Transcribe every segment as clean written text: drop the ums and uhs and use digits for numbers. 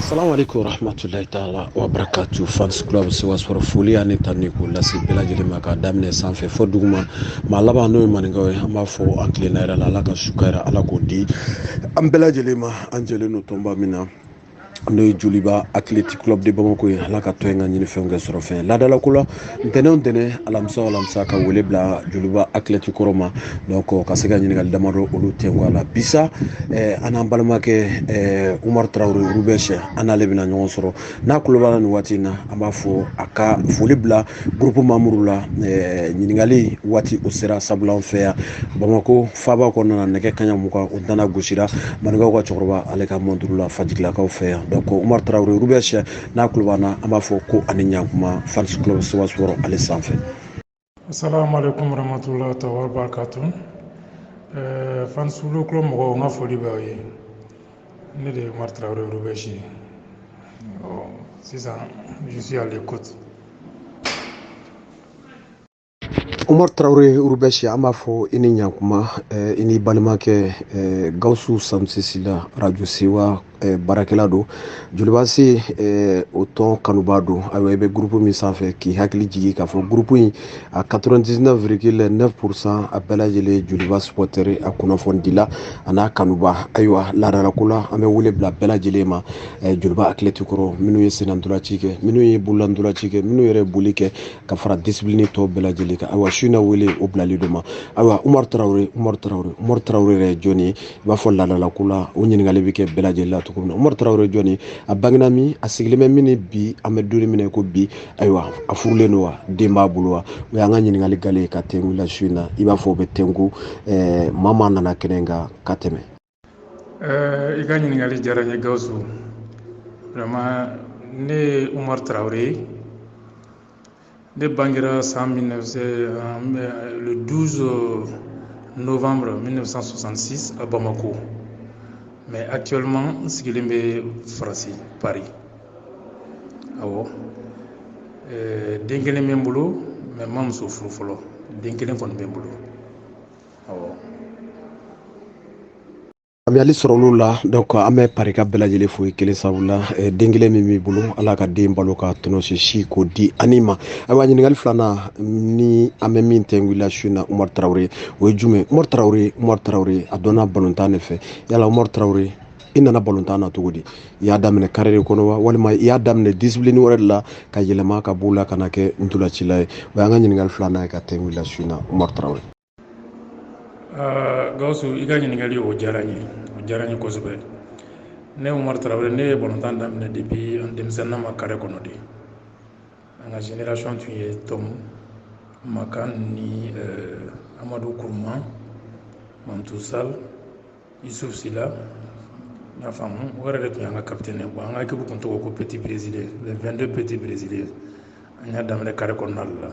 Assalamu alaikum warahmatullahi ta'ala wa barakatuh. Fans club Siwaswara foli ani tani ko lase bɛɛ lajɛlen ma ka daminɛ sanfɛ fɔ duguma ma laban n'o ye maninkaw ye an b'a fɔ an tilenna yɛrɛ la ala ka suka yɛrɛ ala k'o di an bɛɛ lajɛlen ma an jɛlen no tɔnba min na n'o ye Joliba Athletic Club de Bamako ye ala ka to yen ka ɲini fɛnw kɛ sɔrɔ fɛn ladala ko la ntɛnɛn o ntɛnɛn alamisa ka wele bila Joliba Athletic kɔrɔ ma donc ka se ka ɲininkali damadɔ olu tɛnku a la bisa an n'an balimakɛ Umar Traore Roubaix an n'ale bɛna ɲɔgɔn sɔrɔ n'a kulo b'ala nin waati in na an b'a fɔ a ka foli bila groupe membre la ɲininkali waati o sera sabula an fɛ yan Bamako faaba kɔnɔna na nɛgɛ kaɲa 20 o dana gosira maninkaw ka cɛkɔrɔba ale ka montre la fajigilakaw fɛ yan donc Umar Traore Roubaix n'a kulo b'an na an b'a fɔ ko ani ɲankuma fans club Siwaswara ale sanfɛ. Assalamu alaikum warahmatullahi wabarakatuh. Fans club mɔgɔw n ka foli b'aw ye. Ne de ye Umar Traore Roubaix. Sisan je suis à l'écoute. Umar Traore Roubaix an b'a fɔ i ni ɲankuma i ni balimakɛ Gawusu Sanusi la radio Sewa barakɛla don Jolibase o tɔn kanuba don ayiwa i bɛ groupe min sanfɛ k'i hakili jigi k'a fɔ groupe in a 99,9% a bɛɛ lajɛlen Joliba supporter a kunnafoni dila a n'a kanuba ayiwa laadalako la an bɛ wele bila bɛɛ lajɛlen ma Joliba Athletic kɔrɔ minnu ye sennadolanci kɛ minnu ye bololandolanci kɛ minnu yɛrɛ boli kɛ ka fara discipline tɔ bɛɛ lajɛlen kan ayiwa su in na wele o bilalen don ma ayiwa Umar Traore yɛrɛ ye jɔn ye i b'a fɔ laadalako la o ɲininkali bɛ kɛ bɛɛ lajɛlen la cogo min na Umar Traore jɔn ye a bangena min a sigilen bɛ min bi an bɛ donni minɛ ko bi ayiwa a furulen don wa den b'a bolo wa o y'an ka ɲininkali gale ka tɛnku la su in na i b'a fɔ o bɛ tɛnku maa nana kɛnɛ kan ka tɛmɛ. I ka ɲininkali diyara n ye Gawusu. Vraiment ne ye Umar Traore ne bangera le 12 novembre 1966 à Bamako. Mais actuellement, n sigilen bɛ Faransi, Paris. Awɔ. Den kelen bɛ n bolo, mais n ma muso furu fɔlɔ. Den kelen kɔni bɛ n bolo. Awɔ. Faamuyali sɔrɔ olu la donc an bɛ Paris ka bɛɛ lajɛlen fo kelen sabula den kelen min b'i bolo ala ka den balo ka tɔnɔ si k'o di ani ma ayiwa ɲininkali filanan ni an bɛ min tɛnku la su in na Umar Traore o ye jumɛn Umar Traore a dɔnna balontan de fɛ yala Umar Traore i nana balontan na cogo di i y'a daminɛ carré de kɔnɔ wa walima i y'a daminɛ discipline wɛrɛ de la ka yɛlɛma ka b'o la ka na kɛ ntolacila ye o y'an ka ɲininkali filanan ye ka tɛnku la su in na Umar Traore. Gawusu i ka ɲininkali o diyara n ye kosɛbɛ. Ne Umar Traore ne ye balontan daminɛ depuis an denmisɛnninnama ma carré kɔnɔ de. An ka génération tun ye Tom Makan ni Amadou Kourouma, Mamtou Sall, Youssouf Sila. N y'a faamu o yɛrɛ de tun y'an ka capitaine ye. Bon an ka équipe tun tɔgɔ ko Petit Brésilien, les 22 petits brésiliens. An y'a daminɛ carré kɔnɔna de la.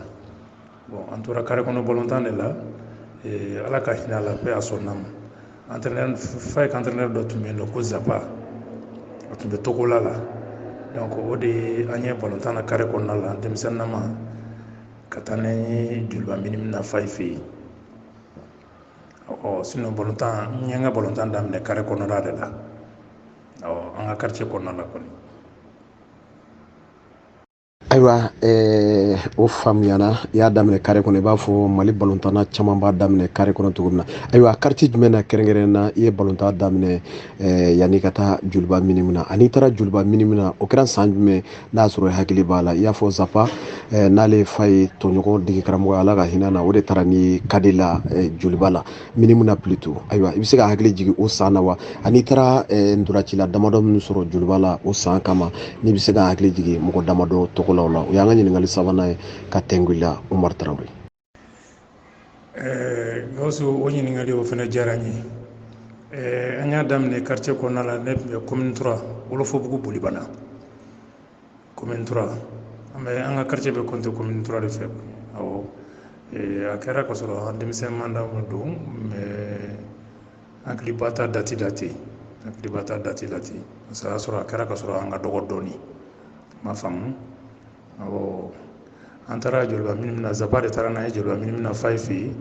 Bon an tora carré kɔnɔ balontan de la. Ala ka hinɛ a la paix à son âme. Entraîneur fa ka entraîneur dɔ tun bɛ yen nɔ ko Zapa a tun bɛ Togola la donc o de an ye balontan na carré kɔnɔna la denmisɛnninnama ka taa n'an ye Joliba minimum na fa fɛ yen sinon balontan n ye n ka balontan daminɛ carré kɔnɔna de la an ka quartier kɔnɔna la kɔni. ayiwa o faamuyana i y'a daminɛ kare kɔnɔ i b'a fɔ mali balontanna caman b'a daminɛ kare kɔnɔ cogo min na ayiwa quartier jumɛn na kɛrɛnkɛrɛn na i ye balontan daminɛ yanni ka taa joliba minimum na ani taara joliba minimum na o kɛra san jumɛn n'a y'a sɔrɔ i hakili b'a la i y'a fɔ Zafa n'ale fa ye tɔɲɔgɔn dege karamɔgɔ ala ka hinɛ na o de taara ni kadi la joliba la minimum na plutôt ayiwa i bɛ se ka hakili jigin o san na wa ani taara ndoracila damadɔ minnu sɔrɔ joliba la o san kama n'i bɛ se ka hakili jigin mɔgɔ damadɔ tɔgɔ la o la o y'an ka ɲininkali sabanan ye ka tɛnkuila Umar Tarawele. Gawusu o ɲininkali o fana diyara n ye an y'a daminɛ quartier kɔnɔna la ne tun bɛ commune 3 Wolofobugu Bolibana commune 3 an ka quartier bɛ compter commune 3 de fɛ awɔ a kɛra ka sɔrɔ an denmisɛn manda min don mais hakiliba ta date parce que a y'a sɔrɔ a kɛra ka sɔrɔ an ka dɔgɔ dɔɔni ma faamu awɔ an taara joliba minimum na Zaba de taara n'a ye joliba minimum na fa ye fɛ yen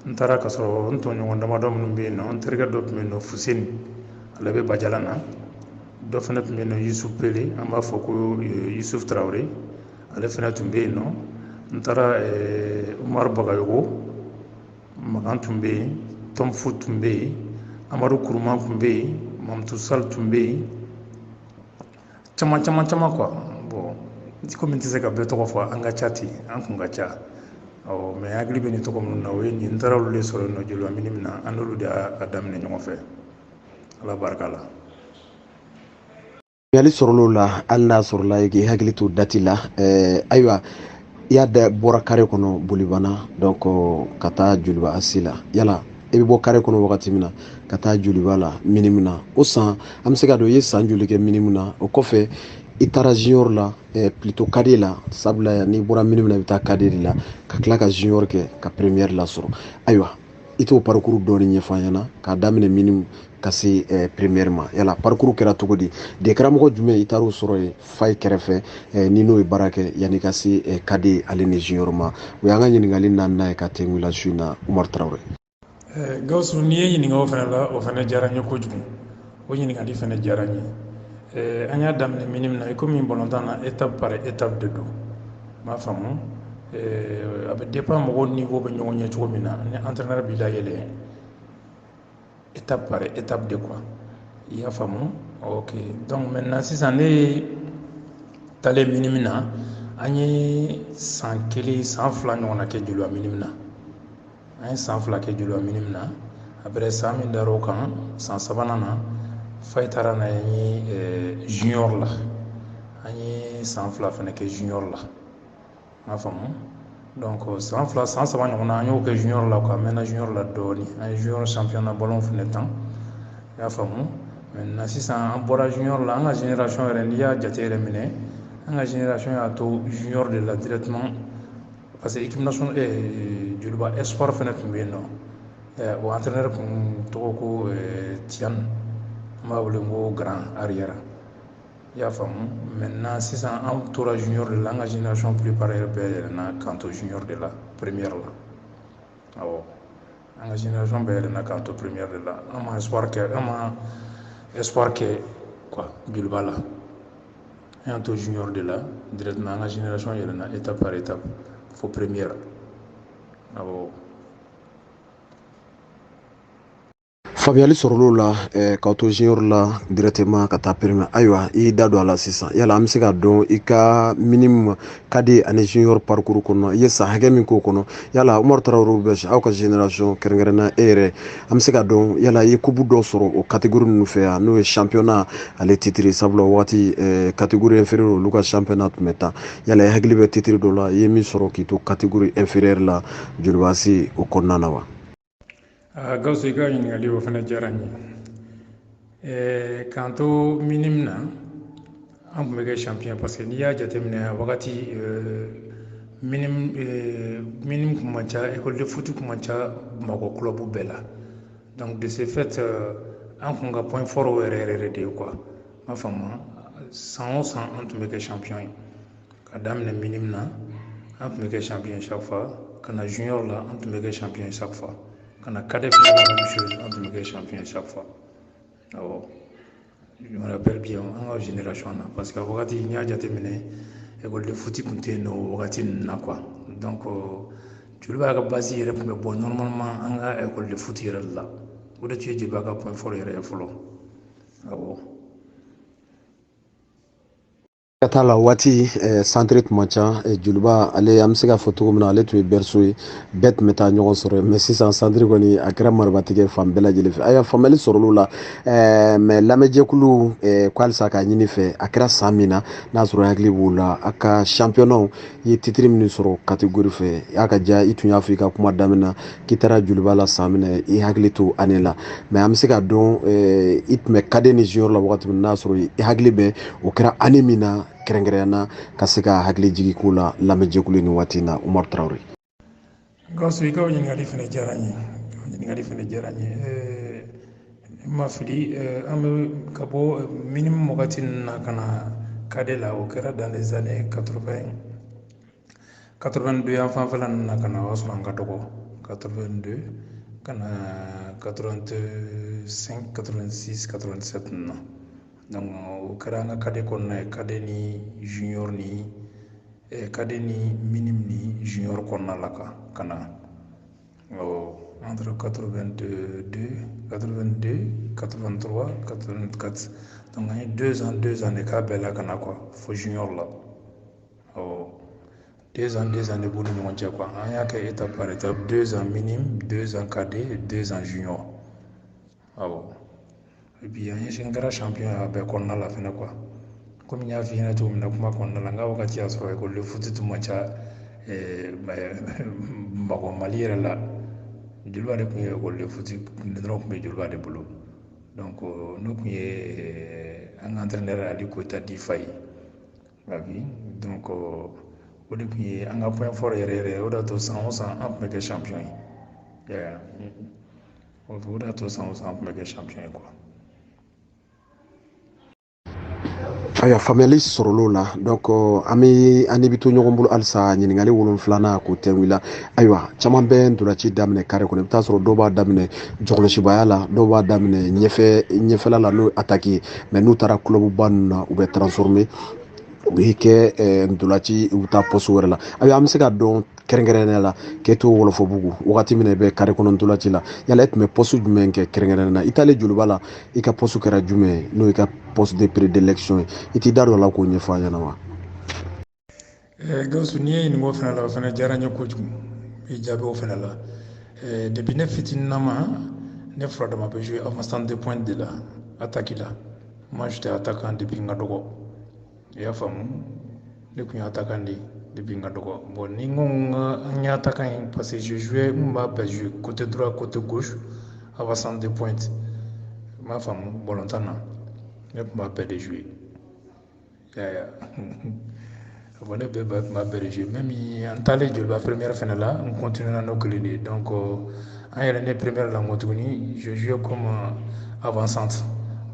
n taara ka sɔrɔ n tɔɲɔgɔn damadɔ minnu bɛ yen nɔ n terikɛ dɔ tun bɛ yen nɔ Fuseni ale bɛ Bajalan na dɔ fana tun bɛ yen nɔ Yusuf Pele an b'a fɔ ko Yusuf Tarawele ale fana tun bɛ yen nɔ n taara Umaru Bagayogo Makan tun bɛ yen Tɔnfu tun bɛ yen Amadu Kuruma tun bɛ yen Mamutu Sal tun bɛ yen caman quoi bon komi n tɛ se ka bɛɛ tɔgɔ fɔ an ka ca ten an kun ka ca awɔ mais hakili bɛ nin tɔgɔ minnu na o ye nin n taara olu de sɔrɔ yen nɔ joliba minimum na an n'olu de y'a daminɛ ɲɔgɔn fɛ ala barika la. Yali sɔrɔl'o la hali n'a sɔrɔla i k'i hakili to dati la ayiwa i y'a da bɔra kare kɔnɔ Bolibana donc ka taa joliba asi la yala i bɛ bɔ kare kɔnɔ wagati min na ka taa joliba la minimum na o san an bɛ se ka dɔn i ye san joli kɛ minimum na o kɔfɛ i taara junior la plutôt cadet la sabula n'i bɔra minimum na i bɛ taa cadet de la ka tila ka junior kɛ ka première la sɔrɔ ayiwa i t'o parcours dɔɔni ɲɛfɔ an ɲɛna k'a daminɛ minimum ka se première ma yala parcours kɛra cogo di de karamɔgɔ jumɛn i taar'o sɔrɔ yen Faye kɛrɛfɛ ni n'o ye baara kɛ yanni ka se cadet ale ni junior ma o y'an ka ɲininkali naaninan ye ka tɛnkuila su in na Umar Tarawele. Gawusu n'i ye ɲininka o fana la o fana diyara n ye kojugu o ɲininkali fana diyara n ye an y'a daminɛ minimum na i komi balontan na étape par étape de don m'a faamu a bɛ dépend mɔgɔw niveau bɛ ɲɔgɔn ɲɛ cogo min na ni entraîneur b'i layɛlɛ étape par étape de quoi i y'a faamu ok donc maintenant sisan ne taalen minimum na an ye san 1 san 2 ɲɔgɔn na kɛ joliba minimum na an ye san 2 kɛ joliba minimum na après san min dar'o kan san 3nan na Faye taara n'a ye junior la an ye san 2 fana kɛ junior la m'a faamu donc san 2 san 3 ɲɔgɔn na an y'o kɛ junior la quoi mɛnna junior la dɔɔni an ye junior championnat ballon fana tan i y'a faamu maintenant sisan an bɔra junior la an ka génération yɛrɛ n'i y'a jate yɛrɛ minɛ an ka génération y'a to junior de la directement parce que équipe nationale joliba espoir fana tun bɛ yen nɔ o entraîneur kun tɔgɔ ko Tiane an b'a wele ko grand arrière i y'a faamu maintenant sisan an tora junior de la an ka génération plupart yɛrɛ bɛɛ yɛlɛnna k'an to junior de la première la awɔ an ka génération bɛɛ yɛlɛnna k'an to première de la an ma espoir kɛ quoi joliba la an y'an to junior de la directement an ka génération yɛlɛnna étape par étape fo première awɔ. Faamuyali sɔrɔl'o la k'aw to junior la directement ka taa première ayiwa i da don a la sisan yala an bɛ se ka dɔn i ka minimum cadet ani junior parcours kɔnɔ i ye san hakɛ min k'o kɔnɔ yala Umar Tarawele bɛ aw ka génération kɛrɛnkɛrɛnna e yɛrɛ an bɛ se ka dɔn yala i ye coupe dɔ sɔrɔ o catégorie ninnu fɛ yan n'o ye championnat ale titre sabula waati catégorie inférieure olu ka championnat tun bɛ taa yala i hakili bɛ titre dɔ la i ye min sɔrɔ k'i to catégorie inférieure la joliba AC o kɔnɔna na wa. Gawusu i ka ɲininkali o fana diyara n ye k'an to minimum na an tun bɛ kɛ champion parce que n'i y'a jateminɛ wagati minimum kun man ca école de foot kun man ca Bamakɔ club bɛɛ la donc de ce fait an kun ka point fort yɛrɛ de ye quoi m'a faamu san o san an tun bɛ kɛ champion ye ka daminɛ minimum na an tun bɛ kɛ champion chaque fois ka na junior la an tun bɛ kɛ champion chaque fois ka na cadet fana la même chose an tun bɛ kɛ champion chaque fois awɔ je me rappelle bien an ka génération na parce que a wagati n'i y'a jateminɛ école de foot kun tɛ yen nɔ wagati ninnu na quoi donc joli b'a ka base yɛrɛ tun bɛ bɔ normalement an ka école de foot yɛrɛ de la o de tun ye joli b'a ka point fort yɛrɛ ye fɔlɔ awɔ. Kata la waati centre tuma ca joliba ale an bɛ se ka fɔ cogo min na ale tun ye berceau ye bɛɛ tun bɛ taa ɲɔgɔn sɔrɔ mais sisan centre kɔni a kɛra maribatigɛ fan bɛɛ lajɛlen fɛ ayiwa faamuyali sɔrɔl'o la mais lamɛnjɛkulu ko halisa k'a ɲini fɛ a kɛra san min na n'a sɔrɔ hakili b'o la a ka championnat i ye titre min sɔrɔ catégorie fɛ y'a ka diya i tun y'a fɔ i ka kuma daminɛ na k'i taara joliba la san minɛ i hakili to année la mais an bɛ se ka dɔn i tun bɛ cadet ni junior la wagati min n'a sɔrɔ i hakili bɛ o kɛra année min na kɛrɛnkɛrɛnna ka se ka hakili jigi ko la lamɛnjɛkulu ni waati in na Umaru Traore. Gawusu i ka o ɲininkali fɛnɛ diyara n ye ɲininkali fɛnɛ diyara n ye ma fili an bɛ ka bɔ minimum wagati ninnu na ka na cadet la o kɛra dans les années 82 yan fanfɛla ninnu na ka na o y'a sɔrɔ an ka dɔgɔ 82 ka na 85 86 87 ninnu na donc o kɛra an ka cadet kɔnɔna ye cadet ni junior ni cadet ni minime ni junior kɔnɔna la ka na entre 82 83 84 donc an ye 2 ans de k'a bɛɛ la ka na quoi fo junior la 2 ans de b'u ni ɲɔgɔn cɛ quoi an y'a kɛ étape par étape 2 ans minime 2 ans cadet 2 ans junior et puis an ɲɛsin kɛra champion a bɛɛ kɔnɔna la fɛnɛ quoi komi n y'a f'i ɲɛna cogo min na kuma kɔnɔna la n ka wagati y'a sɔrɔ école de foot tun ma ca Mali yɛrɛ la joliba de tun ye école de foot dɔrɔn tun bɛ joliba de bolo donc n'o tun ye an ka entraîneur Ali Koyita Difa ye donc o de tun ye an ka point fort yɛrɛ o de y'a to san o san an tun bɛ kɛ champion ye o de y'a to san o san an tun bɛ kɛ champion ye quoi. Ayiwa faamuyali sɔrɔl'o la donc an bɛ to ɲɔgɔn bolo halisa ɲininkali 7 k'o tɛngu i la ayiwa caman bɛ ntolanci daminɛ carré kɔnɔ i bɛ taa sɔrɔ dɔw b'a daminɛ jɔkɔlɔsibaya la dɔw b'a daminɛ ɲɛfɛla la n'o ye attaque ye mais n'u taara club ba ninnu na u bɛ transformer u bɛ kɛ ntolanci u bɛ taa poste wɛrɛ la ayiwa an bɛ se ka dɔn kɛrɛnkɛrɛnnenya la k'e to Wɔlɔfɔbugu wagati min na i bɛ carré kɔnɔ ntolanci la yala e tun bɛ poste jumɛn kɛ kɛrɛnkɛrɛnnenya la i taalen joliba la i ka poste kɛra jumɛn n'o ye ka poste de prédilection ye i t'i da don a la k'o ɲɛfɔ an ɲɛna wa. Gawusu n'i ye ɲininka o fɛnɛ la o fɛnɛ diyara n ye kojugu i jaabi o fɛnɛ la depuis ne fitininama ne furadama bɛ jouer avant de pointe de la attaque la moi j'étais attaquant depuis n ka dɔgɔ i y'a faamu ne tun ye attaquant de depuis n ka dɔgɔ bon ni n ko n ye attaquant ye parce que je jouais n b'a bɛɛ jouer côté droit côté gauche avant de pointe i m'a faamu bɔlɔntan na ne tun b'a bɛɛ de jouer bon ne bɛɛ tun b'a bɛɛ de jouer même an taalen joliba première fɛnɛ la n continuera n'o kelen de ye donc an yɛrɛ ne première la n ko tuguni je jouais comme avant-centre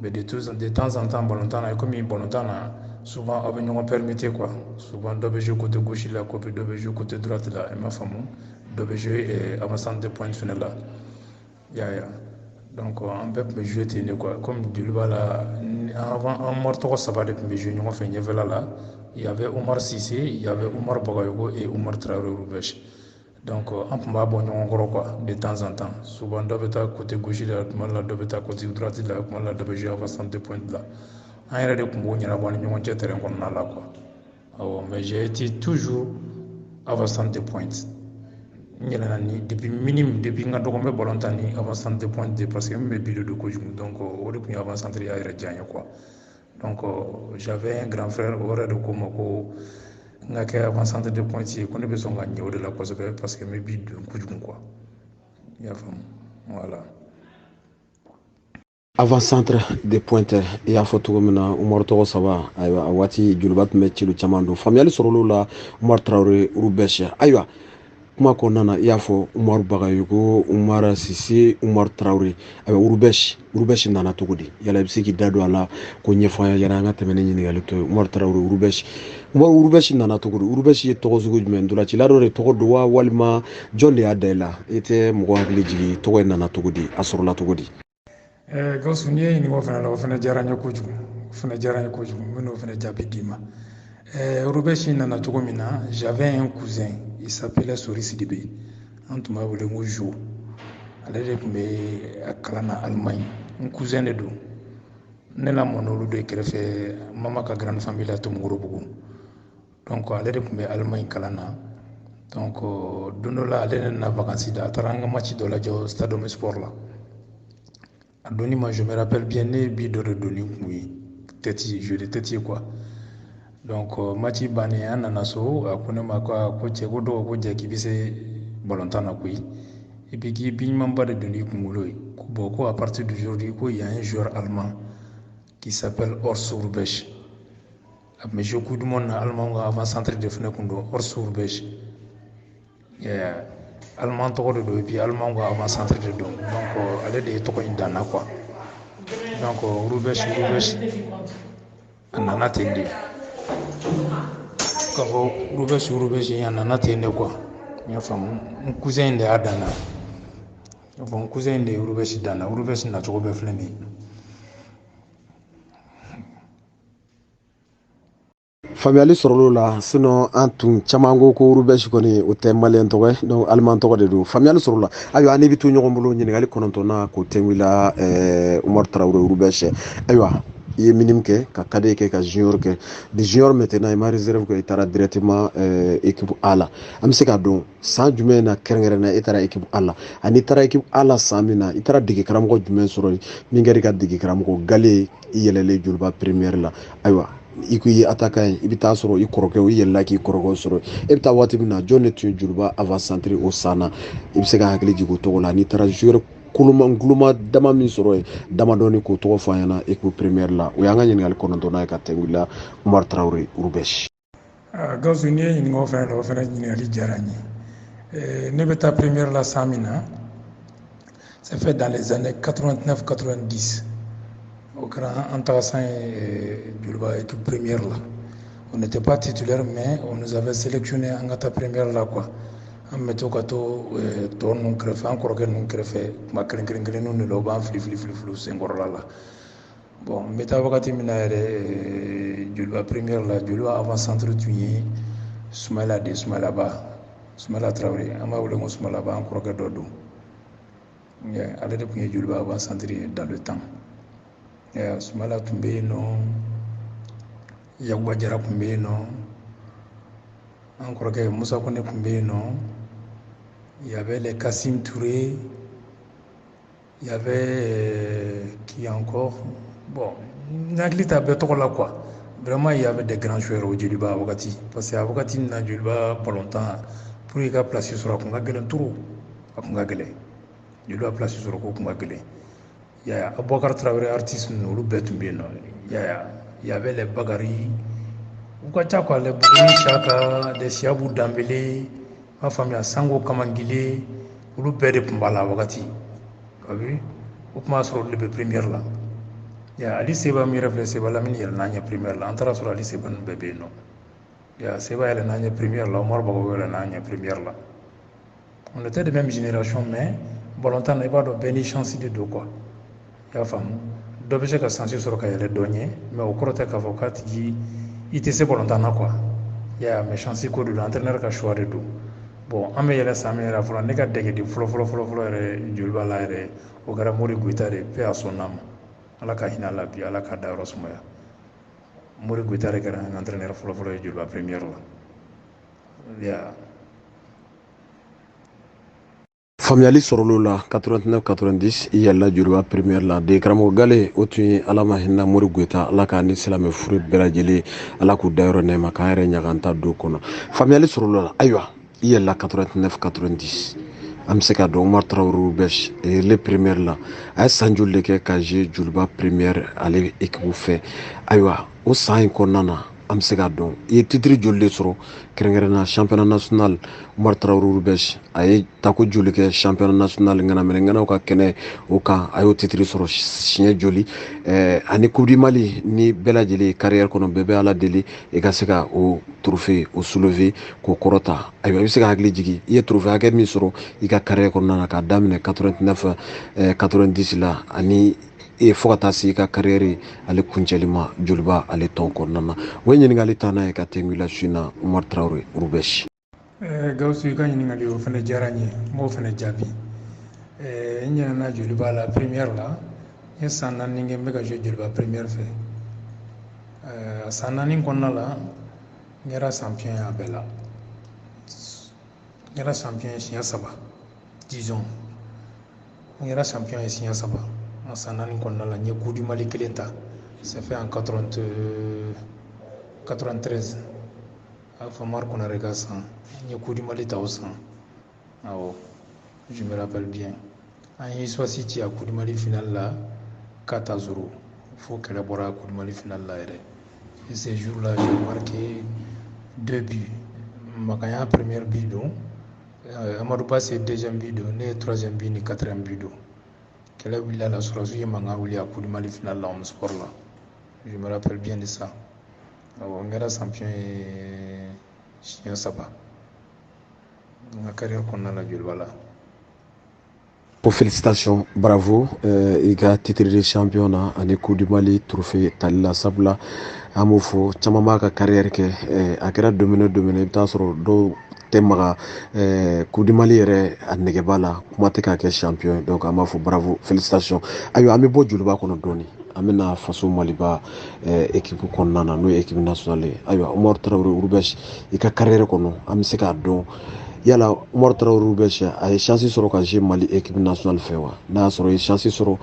mais de temps en temps bɔlɔntan na komi bɔlɔntan na souvent aw bɛ ɲɔgɔn permettre quoi souvent dɔ bɛ jouer côté gauche la dɔ bɛ jouer côté droite la i m'a faamu dɔ bɛ jouer avant de pointe fɛnɛ la donc an bɛɛ tun bɛ jouer ten de quoi comme joliba la an Umaru tɔgɔ 3 de tun bɛ jouer ɲɔgɔn fɛ ɲɛfɛla la il y avait Umar Cissé il y avait Umar Bagayogo et Umar Traoré Roubaix donc an tun b'a bɔ ɲɔgɔn kɔrɔ quoi de temps en temps souvent dɔ bɛ taa côté gauche la tuma la dɔ bɛ taa côté droite la tuma la dɔ bɛ jouer avant de pointe la an yɛrɛ de tun b'o ɲɛnabɔ ni ɲɔgɔn cɛ terrain kɔnɔna la quoi mais j'ai été toujours avant de pointe n yɛlɛnna ni depuis minime depuis n ka dɔgɔ n bɛ bɔlɔntan ni avant de pointe parce que n bɛ bilo de kojugu donc o de tun ye avant centre y'a yɛrɛ diya n ye quoi donc j'avais un grand frère o yɛrɛ de ko n ma ko n ka kɛ avant de pointe ye ko ne bɛ sɔn ka ɲɛ o de la kosɛbɛ parce que n bɛ bi don kojugu quoi i y'a faamu voilà. Avant centre de pointe i y'a fɔ cogo min na Umaru tɔgɔ 3 ayiwa a waati joliba tun bɛ cilo caman don faamuyali sɔrɔl'o la Umar Traoré Roubaix ayiwa kuma kɔnɔna na i y'a fɔ Umaru Bagayogo Umar Cissé Umar Traoré ayiwa Roubaix nana cogo di yala i bɛ se k'i da don a la ko ɲɛfɔ an yɛrɛ an ka tɛmɛ ni ɲininkali tɔ ye Umar Traoré Roubaix nana cogo di Roubaix ye tɔgɔ sugu jumɛn ntolacila dɔ de tɔgɔ don wa walima jɔn de y'a da i la i tɛ mɔgɔ hakili jigin tɔgɔ in nana cogo di a sɔrɔla cogo di. Gawusu n'i ye ɲininka o fɛnɛ la o fɛnɛ diyara n ye kojugu n bɛ n'o fɛnɛ jaabi d'i ma Roubaix nana cogo min na, j'avais un cousin, il s'appelait Sori Sidibé. An tun b'a wele ko Jo. Ale de tun bɛ a kalan na Allemagne. N cousin de don. Ne lamɔna olu de kɛrɛfɛ mama ka grande famille la Tomukorobugu. Donc ale de tun bɛ Allemagne kalan na. Donc don dɔ la ale de nana vacances da, a taara an ka match dɔ lajɛ Stade Sport la. A donni ma, je me rappelle bien, ne ye bi dɔ de donni n kun ye, tête jeu de tête ye quoi. Donc match bannen an nana so, a ko ne ma ko cɛ ko dɔgɔ ko jɛ k'i bɛ se balontan na koyi, et puis k'i bi ɲumanba de donni i kunkolo ye. Bon, ko à partir d'aujourd'hui, il y a un joueur allemand qui s'appelle Horst Hrubesch. A tun bɛ jouer coupe du monde na allemand ka avant-centre de fana kun don, Horst Hrubesch. Allemand tɔgɔ de don, et puis allemand ka avant-centre de don. Donc ale de ye tɔgɔ in danna quoi. Donc Hrubesch a nana ten de. K'a fɔ Hrubesch a nana ten de quoi. N y'a faamu. N cousin in de y'a danna. Bon, n cousin in de ye Hrubesch danna. Hrubesch nacogo bɛɛ filɛ nin ye. faamuyali sɔrɔl'o la sinon an tun caman ko ko Hrubesch kɔni o tɛ maliyɛn tɔgɔ ye, donc allemand tɔgɔ de don. Faamuyali sɔrɔla. Ayiwa an ni bɛ to ɲɔgɔn bolo ɲininkali 9nan k'o tɛnkuwila Umaru Tarawele Hrubesch. Ayiwa i ye minime kɛ ka cadet kɛ ka junior kɛ, de junior maintenant i ma réserve kɛ i taara directement équipe A la. An bɛ se k'a dɔn san jumɛn na kɛrɛnkɛrɛnnenya i taara équipe A la, ani i taara équipe A la san min na i taara dege karamɔgɔ jumɛn sɔrɔ yen min kɛra i ka dege karamɔgɔ Gale i yɛlɛlen Joliba Première la. Ayiwa i ko i ye attaquant ye, i bɛ taa sɔrɔ i kɔrɔkɛw i yɛlɛla k'i kɔrɔkɛw sɔrɔ, e bɛ taa waati min na jɔn de tun ye Joliba avant-centre o san na, i bɛ se ka hakili jigin o tɔgɔ la, n'i taara joueur guloma dama min sɔrɔ yen damadɔni k'o tɔgɔ fɔ an ɲɛna équipe première la. O y'an ka ɲininkali 9nan ye ka tɛnkuwila Umaru Tarawele Hrubesch. Gawusu n'i ye ɲininka o fɛnɛ la, o fɛnɛ ɲininkali diyara n ye. Ne bɛ taa première la san min na, c'est fait dans les années 89-90. Au kɛra an tagasan ye Joliba équipe première la. On n'était pas titulaire, mais on nous avait sélectionné en ka taa première la quoi. An bɛ to ka to tɔ ninnu kɛrɛfɛ, an kɔrɔkɛ ninnu kɛrɛfɛ kuma kelen-kelenninw de la, u b'an fili senkɔrɔla la. Bon, n bɛ taa wagati min na yɛrɛ Joliba première la, Joliba avant-centre tun ye Sumayila de, Sumayila Tarawele, an b'a wele ko Sumayila Ba, an kɔrɔkɛ dɔ don. Ale de tun ye Joliba avant-centre ye dans le temps. Sumayila tun bɛ yen nɔ, Yakuba Jara tun bɛ yen nɔ, an kɔrɔkɛ Musa Kone tun bɛ yen nɔ, il y avait les Kassim Touré, il y avait qui encore, bon, n hakili t'a bɛɛ tɔgɔ la quoi. Vraiment il y avait des grands joueurs au Joliba a wagati, parce que a wagati min na Joliba balontan pour i ka place sɔrɔ a kun ka gɛlɛn trop, a kun ka gɛlɛn. Joliba place sɔrɔ ko kun ka gɛlɛn. Abubakar Traoré artiste ninnu olu bɛɛ tun bɛ yen nɔ. Il y avait les Bagari, u ka ca quoi, les Buguni Saka, les Siabu Dambele, ma faamuya, Sango Kamangile, olu bɛɛ de tun b'a la a wagati. O tuma sɔrɔ olu de bɛ première la. Ali Seba min yɛrɛ filɛ, Seba Lamini yɛlɛnna an ɲɛ première la, an taara sɔrɔ Ali Seba ninnu bɛɛ bɛ yen nɔ. Seba yɛlɛnna an ɲɛ première la, Umaru Bagayogo yɛlɛnna an ɲɛ première la. On était de même génération, mais balontan na i b'a dɔn bɛɛ ni chance de don quoi. I y'a faamu, dɔ bɛ se ka sansi sɔrɔ ka yɛlɛ dɔ ɲɛ, mais o kɔrɔ tɛ k'a fɔ k'a tigi i tɛ se balontan na quoi. Mais chance ko de don, entraîneur ka choix de don. Bon, an bɛ yɛlɛ san min yɛrɛ fɔlɔ, ne ka degedi fɔlɔ yɛrɛ Joliba la yɛrɛ, o kɛra Mori Goyita de, paix à son âme. Ala ka hinɛ a la bi, Ala ka dayɔrɔ sumaya. Mori Goyita de kɛra an entraîneur fɔlɔ ye Joliba première la. Faamuyali sɔrɔl'o la 89-90 i yɛlɛla Joliba première la, de karamɔgɔ Gale o tun ye Ala ma hinɛ Mori Goyita, Ala k'a ni silamɛ furu bɛɛ lajɛlen, Ala k'u dayɔrɔ nɛɛma k'an yɛrɛ ɲaganta don kɔnɔ. Faamuyali sɔrɔl'o la, ayiwa i yɛlɛla 89-90 an bɛ se k'a dɔn Umaru Tarawele Hrubesch le première la, a ye san joli de kɛ ka jouer Joliba première ale équipe fɛ. Ayiwa o san in kɔnɔna na an bɛ se k'a dɔn i ye titre joli de sɔrɔ kɛrɛnkɛrɛnnenya championnat national. Umaru Tarawele Hrubesch a ye tako joli kɛ championnat national ŋanaminɛŋanaw ka kɛnɛ o kan, a y'o titre sɔrɔ siɲɛ joli, ani coupe du Mali ni bɛɛ lajɛlen carrière kɔnɔ bɛɛ bɛ Ala deli i ka se ka o trophée o soulever k'o kɔrɔta. Ayiwa i bɛ se ka hakili jigin i ye trophée hakɛ min sɔrɔ i ka carrière kɔnɔna na k'a daminɛ 89-90 la ani e fo ka taa se i ka carrière ale kuncɛli ma joliba ale tɔn kɔnɔna na o ye ɲininkali taa n'a ye ka tɛŋu su in na Umaru Tarawele Rubɛsi. Gawusu i ka ɲininkali o fana diyara n ye n b'o fana jaabi. N ɲinɛna joliba la première la n ye san 4 kɛ n bɛ ka jouer joliba première fɛ. A san 4 kɔnɔna la n kɛra champion a bɛɛ la, n kɛra champion ye siɲɛ 3 disons n kɛra champion ye siɲɛ 3 a san 4 kɔnɔna la n ye Coupe du Mali 1 ta, c'est fait en 93 Alpha Mar Konare ka san n ye Coupe du Mali ta o san, awɔ je me rappelle bien. An ye Swasi ci a Coupe du Mali finale la 4-0 fo kɛlɛ bɔra Coupe du Mali finale la yɛrɛ. Et ce jour-là j'ai marqué 2 buts. Makanya premier but don, Amadou Basse deuxième but don, ne ye troisième but ni quatrième but don. Kɛlɛ wulila la Sɔrɔsiw ye mankan wuli a Coupe du Mali finale la Omnisport la. Je me rappelle bien de ça. Awɔ n kɛra champion ye siɲɛ 3 n ka carrière kɔnɔna la joliba la. Pour félicitations, bravo, i ka titre de champion na ani Coupe du Mali trophée tali la sabula an b'o fɔ caman b'a ka carrière kɛ a kɛra domaine o domaine i bɛ taa sɔrɔ dɔw tɛ maga Coupe du Mali yɛrɛ a nɛgɛba la kuma tɛ k'a kɛ champion ye, donc an b'a fɔ bravo félicitations. Ayiwa an bɛ bɔ joliba kɔnɔ dɔɔni an bɛ na faso Maliba équipe kɔnɔna na n'o ye équipe nationale ye. Ayiwa Umaru Tarawele Rubɛsi i ka carrière kɔnɔ an bɛ se k'a dɔn yala Umaru Tarawele Rubɛsi a ye chance sɔrɔ ka jouer Mali équipe nationale fɛ wa? N'a y'a sɔrɔ i ye chance sɔrɔ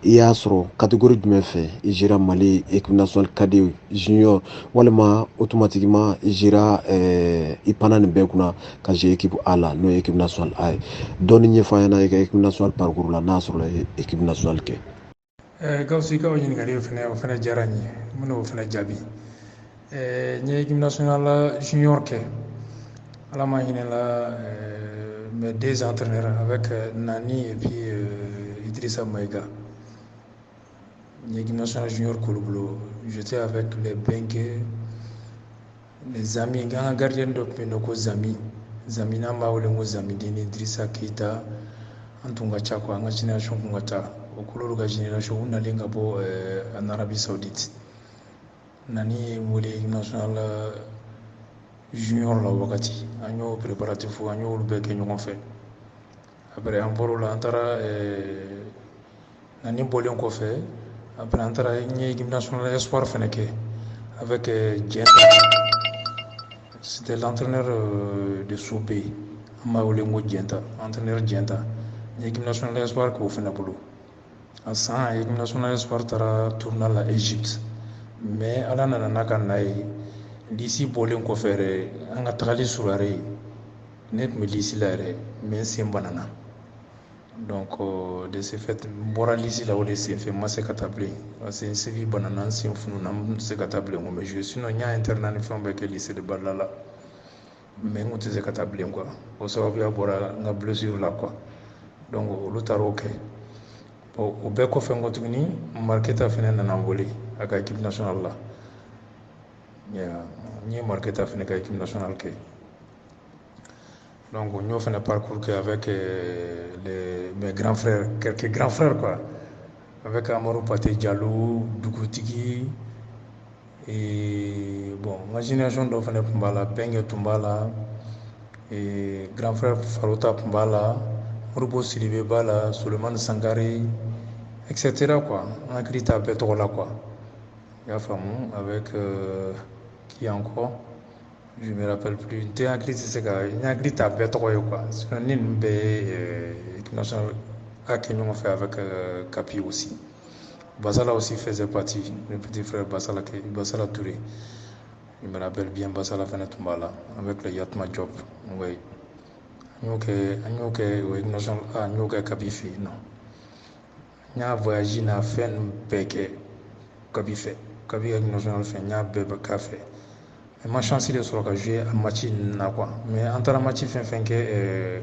i y'a sɔrɔ catégorie jumɛn fɛ i jouera Mali équipe nationale cadet junior walima automatiquement i jouera i panna nin bɛɛ kunna ka jouer équipe A la n'o ye équipe nationale A ye. Dɔɔni ɲɛfɔ an ɲɛna i ka équipe nationale parcours la n'a y'a sɔrɔ i ye équipe nationale kɛ. Gawusu i ka o ɲininkali o fana diyara n ye n bɛna o fana jaabi. N ye équipe nationale junior kɛ, Ala m'a hinɛ la mes 2 entraîneurs avec Nani et puis Idrissa Maïga. L'équipe nationale junior Kolobolo, j'étais avec les Bengue, les amis, quand gardien de Penoko Zami, Zamina Maolengo Zamidini, Idrissa Keita, Antunga Chako, en génération Kungata, au couleur de la génération Nalingabo en Arabie Saoudite. Nani Mouli, l'équipe nationale junior la wakati, agno préparatif, agno Lubeke Nyon fait. Après, en Poro la Antara, Nani Bolion Kofé. Après, on a une équipe nationale espoir avec Djenta. C'était l'entraîneur de Soubé, Maoulengo Djenta, entraîneur Djenta. L'équipe nationale espoir qui a fait boulot. En 100, l'équipe nationale espoir a tourné à l'Égypte. Mais à la nana, d'ici Bolengo Ferré, on a travaillé sur la ré. Net me d'ici la ré, mais c'est un banana. Donc, de ce fait, moraliser là où c'est fait, moi c'est catapulé. C'est une série banane, c'est un fou, c'est catapulé. Mais je suis non, il y a internat qui fait un lycée de Balala. Mais on te catapulé quoi. Au savoir bien pour la blessure là quoi. Donc, l'autre ok. Au bec au fait un continu, marqué ta fin d'un envolé avec l'équipe nationale là. Il y a marqué ta fin avec l'équipe nationale qui. Donc, on a fait un parcours avec mes grands frères, quelques grands frères quoi. Avec Amadou Paté Diallo, Doukoutigi, et bon, ma génération d'offres Pumbala, Bengue Tumbala, et grand frère Farota Pumbala, Rubo Sidibé Bala, Suleiman Sangari, etc. quoi. On a écrit à Pétrola quoi. Il y a fameux avec qui encore? Je me rappelle plus. Il y a écrit à Pétrola quoi. C'est un nimbe national à Kenya fait avec Kapi aussi. Basala aussi faisait partie, le petit frère Basala Touré. Je me rappelle bien Basala Fenetumbala avec le Yatma Job. Oui. Nous national à nous Kabifi non. Nous avons voyagé na fait Beke Kabifi. Kabi national fait nya bebe café. Mais ma chance il est sur le jouer à match na quoi. Mais entre la match fin que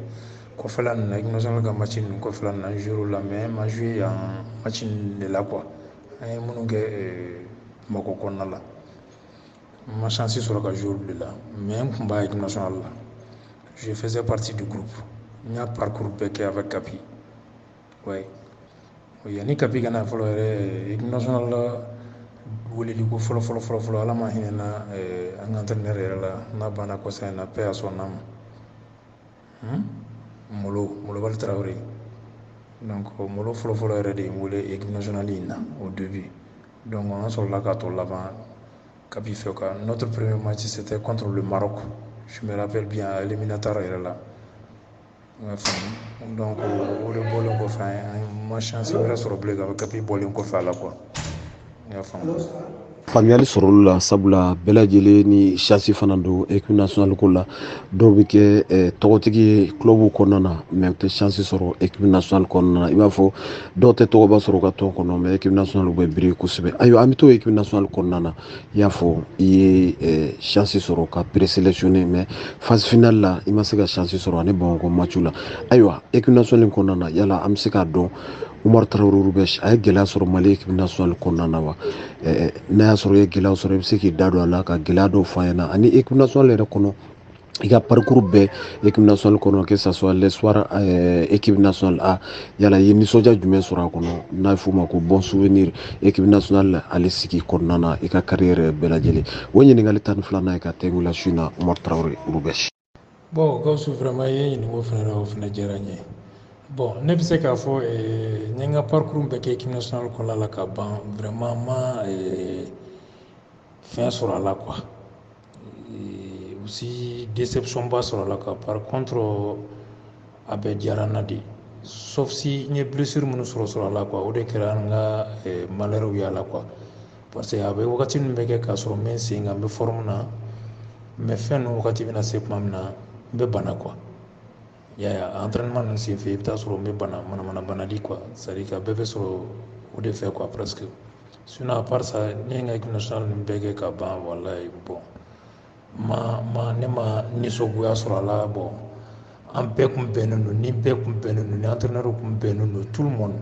Kofelan na national ga match Kofelan na jour la même a joué en match de la quoi. Ay mununge mako konna la. Ma chance sur le jour de là. Même combat avec national là. Je faisais partie du groupe. Il y a parcours Beke avec Kapi. Oui. yani kapi kana fɔlɔ yɛrɛ équipe nationale la weleli ko fɔlɔ ala ma hinɛ na an entraîneur yɛrɛ la n'a banna kɔsa in na paix à son âme Molobali Traoré. Donc Molo fɔlɔ yɛrɛ de wele équipe nationale in na au début. Donc on sɔrɔla k'a tɔ laban kapi fɛ ka notre premier match c'était contre le Maroc. Je me rappelle bien à éliminatoire yɛrɛ la. Donc o de bɔlen kɔfɛ an ma chance wɛrɛ sɔrɔ bilen ka kapi bɔlen kɔfɛ a la quoi. I y'a faamu. faamuyali sɔrɔ olu la sabula bɛɛ lajɛlen ni chance fana don équipe nationale ko la dɔw bɛ kɛ tɔgɔtigi ye club kɔnɔna na mais u tɛ chance sɔrɔ équipe nationale kɔnɔna na i b'a fɔ dɔw tɛ tɔgɔba sɔrɔ u ka tɔn kɔnɔ mais équipe nationale bɛ biri kosɛbɛ ayiwa an bɛ to équipe nationale kɔnɔna na i y'a fɔ i ye chance sɔrɔ ka présélectionner mais phase finale la i ma se ka chance sɔrɔ ani Bamakɔ match la ayiwa équipe nationale kɔnɔna na yala an bɛ se k'a dɔn Umar Traoré Rubɛsi a ye gɛlɛya sɔrɔ Mali équipe nationale kɔnɔna na wa n'a y'a sɔrɔ i ye gɛlɛya sɔrɔ i bɛ se k'i da don a la ka gɛlɛya dɔw fɔ an ɲɛna ani équipe nationale yɛrɛ kɔnɔ i ka parcours bɛɛ équipe nationale kɔnɔ que ça soit l'espoir équipe nationale A yala i ye nisɔndiya jumɛn sɔrɔ a kɔnɔ n'a bɛ f'o ma ko bon souvenir équipe nationale ale sigi kɔnɔna na i ka carrière bɛɛ lajɛlen o ɲininkali 12 ye ka tɛŋu la su in na Umar Traoré Rubɛsi. Bon Gawusu vraiment i ye ɲininko fɛnɛ na o fɛnɛ diyara n ye. Bon ne bɛ se k'a fɔ n ye n ka parcours bɛɛ kɛ équipe nationale kɔnɔna la ka ban vraiment ma fɛn sɔrɔ a la quoi. Aussi déception ba sɔrɔ a la quoi. Par contre a bɛɛ diyara n na de sauf si n ye blessure minnu sɔrɔ a la quoi o de kɛra n ka malheur ye a la quoi. Parce que a bɛ wagati min bɛ kɛ k'a sɔrɔ n bɛ n sen kan n bɛ forme na mais fɛn ninnu wagati bɛna se tuma min na n bɛ bana quoi. Entraînement ninnu senfɛ i bɛ taa sɔrɔ n bɛ bana manamana bana di quoi c'est à dire que a bɛɛ bɛ sɔrɔ o de fɛ quoi presque sinon à part ça ne ye n ka équipe nationale ninnu bɛɛ kɛ ka ban walayi bon ne ma nisɔngoya sɔrɔ a la bon an bɛɛ kun bɛnnen don ni bɛɛ kun bɛnnen don ni entraîneur kun bɛnnen don tout le monde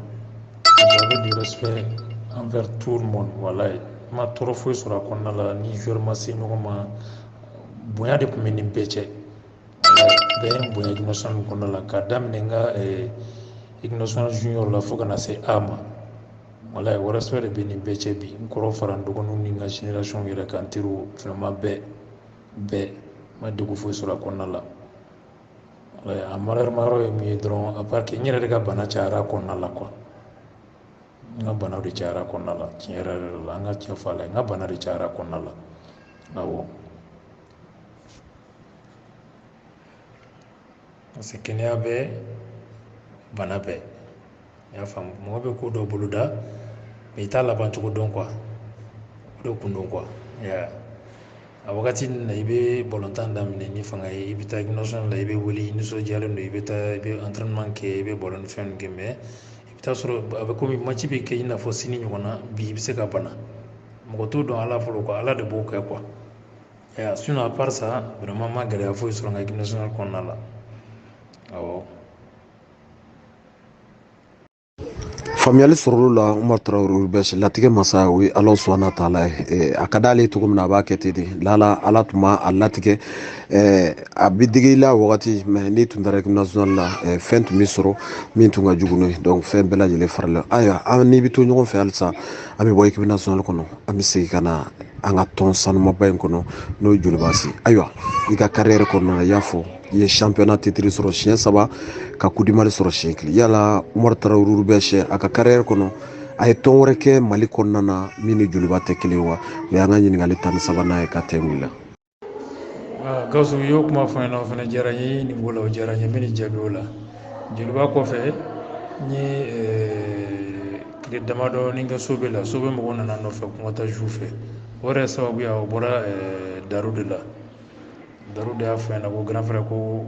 j'avais du respect envers tout le monde walayi n ma tɔɔrɔ foyi sɔrɔ a kɔnɔna la ni joueur ma se ɲɔgɔn ma bonya de kun bɛ nin bɛɛ cɛ bɛɛ ye n bonya équipe nationale kɔnɔna la k'a daminɛ n ka équipe nationale junior la fo ka na se A ma walayi o respect de bɛ nin bɛɛ cɛ bi n kɔrɔ fara n dɔgɔninw ni n ka génération yɛrɛ kan n teriw vraiment bɛɛ ma degun foyi sɔrɔ a kɔnɔna la a malheur ma yɔrɔ ye min ye dɔrɔn à part que n yɛrɛ de ka bana cayara a kɔnɔna la quoi n ka banaw de cayara a kɔnɔna la tiɲɛ yɛrɛ la an ka tiɲɛ fɔ a la n ka bana de cayara a kɔnɔna la awɔ parce que kɛnɛya bɛ bana bɛɛ i y'a faamu mɔgɔ bɛ ko dɔ boloda mais i t'a laban cogo dɔn quoi o de kun don quoi a wagati ninnu na i bɛ balontan daminɛ ni fanga ye i bɛ taa équipe nationale la i bɛ wuli i nisɔndiyalen don i bɛ taa i bɛ entraînement kɛ i bɛ ballon ni fɛn ninnu kɛ mais i bɛ taa sɔrɔ a bɛ komi match bɛ kɛ i n'a fɔ sini ɲɔgɔn na bi i bɛ se ka bana mɔgɔ t'o dɔn ala fɔlɔ quoi ala de b'o kɛ quoi sinon à part ça vraiment ma gɛlɛya foyi sɔrɔ n ka équipe nationale kɔnɔna la awɔ. faamuyali sɔrɔlo la Umar Traoré Rubɛsi latigɛ masa o ye Ala subahana taala ye a ka d'ale cogo min na a b'a kɛ ten de ala tun b'a latigɛ a bɛ digi i la wagati mais n'i tun taara équipe nationale la fɛn tun bɛ sɔrɔ min tun ka jugu n'o ye donc fɛn bɛɛ lajɛlen farala ayiwa n'i bɛ to ɲɔgɔn fɛ halisa an bɛ bɔ équipe nationale kɔnɔ an bɛ segin ka na an ka tɔn sanumaba in kɔnɔ n'o ye Jolibasi ayiwa i ka carrière kɔnɔna na i y'a fɔ i ye championnat titre sɔrɔ siɲɛ 3 ka Coupe du Mali sɔrɔ siɲɛ 1 yala Umar Traoré Rubɛsi a ka carrière kɔnɔ a ye tɔn wɛrɛ kɛ Mali kɔnɔna na min ni Joliba tɛ kelen wa o y'an ka ɲininkali 13 ye ka tɛmɛ la. Gawusu i y'o kuma fɔ n ɲɛna o fana diyara n ye nin ko la o diyara n ye n bɛ nin jaabi o la Joliba kɔfɛ n ye tile damadɔ ni n kɛ Sobe la Sobe mɔgɔw nana n nɔfɛ ko n ka taa Ju fɛ o yɛrɛ sababuya o bɔra Daru de la Daru de y'a fɔ n ɲɛna ko grand frère ko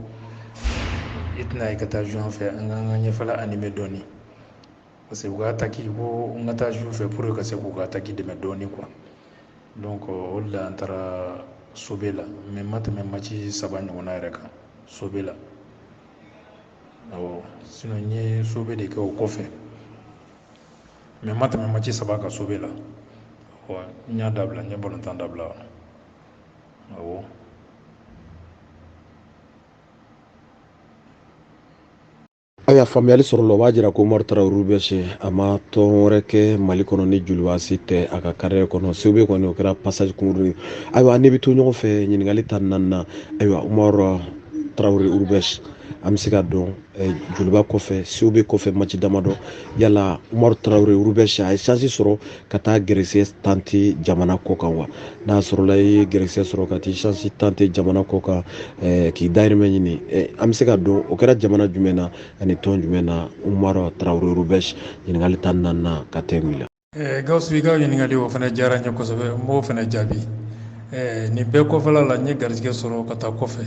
i tɛna ye ka taa Ju an fɛ an ka ɲɛfɛla animé dɔɔni parce que u ka attaque ko n ka taa Ju fɛ pour que ka se k'u ka attaque dɛmɛ dɔɔni quoi donc o de la an taara Sobe la mais n ma tɛmɛ match 3 ɲɔgɔnna yɛrɛ kan Sobe la awɔ sinon n ye Sobe de kɛ o kɔfɛ mais n ma tɛmɛ match 3 kan Sobe la n y'a dabila n ye balontan dabila awɔ. aya faamuyali sɔrɔ la o b'a jira ko Umaru Tarawele bɛ se a ma tɔn wɛrɛ kɛ Mali kɔnɔ ni juliwasi tɛ a ka carrière kɔnɔ Sebe kɔni o kɛra passage kunkurunnin ye ayiwa ne bɛ to ɲɔgɔn fɛ ɲininkali ta naani na ayiwa Umaru Tarawele Urubɛsi an bɛ se ka dɔn joliba kɔfɛ Sebe kɔfɛ match damadɔ yala Umaru Tarawele Urubɛsi a ye chance sɔrɔ ka taa gɛrɛsɛgɛ tenter jamana kɔ kan wa n'a sɔrɔla i ye gɛrɛsɛgɛ sɔrɔ ka t'i chance tenter jamana kɔ kan k'i dahirimɛ ɲini an bɛ se ka dɔn o kɛra jamana jumɛn na ani tɔn jumɛn na Umaru Tarawele Urubɛsi ɲininkali ta naani na ka tɛn wuli. Gawusu i ka ɲininkali o fana diyara n ye kosɛbɛ n b'o fana jaabi nin bɛɛ kɔfɛla la n ye garizigɛ sɔrɔ ka taa kɔfɛ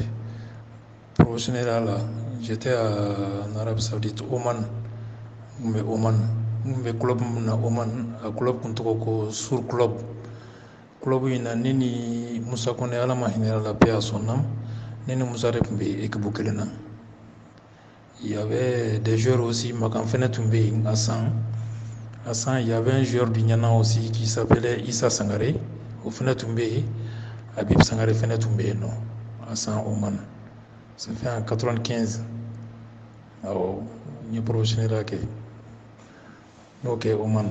professionnel la j'étais en Arabie Saoudite Oman n bɛ Oman n bɛ club min na Oman a club kun tɔgɔ ko Sur Club in na ne ni Musa Kone Ala ma hinɛ la paix à son âme ne ni Musa de tun bɛ équipe kelen na il y avait des joueurs aussi Makan fana tun bɛ yen Hassan, il y avait un joueur du Niana aussi qui s'appelait Issa Sangare au fana tun bɛ yen Habib Sangare fana tun bɛ yen nɔ Hassan Oman ça fait en 95 awɔ n ye professionnel kɛ n'o kɛ Oman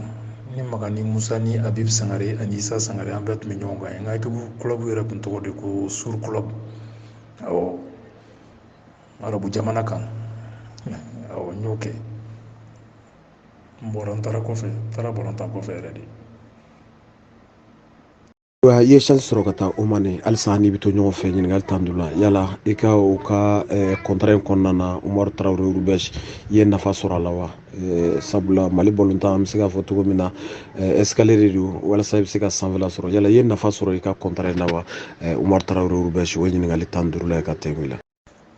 ni Makan ni Musa ni Habib Sangare ani Issa Sangare an bɛɛ tun bɛ ɲɔgɔn kan yen n ka équipe club yɛrɛ tun tɔgɔ de ko Sur Club awɔ arabu jamana kan awɔ n y'o kɛ n bɔra n taara balontan kɔfɛ yɛrɛ de. I ye chance sɔrɔ ka taa Oman halisa n'i bɛ to ɲɔgɔn fɛ ɲininkali tan duuru la yala i ka o ka contrat in kɔnɔna na Umaru Tarawele Urubɛsi i ye nafa sɔrɔ a la wa sabula Mali balontan an bɛ se k'a fɔ cogo min na escalier de don walasa i bɛ se ka sanfɛla sɔrɔ yala i ye nafa sɔrɔ i ka contrat in na wa Umaru Tarawele Urubɛsi o ye ɲininkali tan duuru la ka tɛn wuli.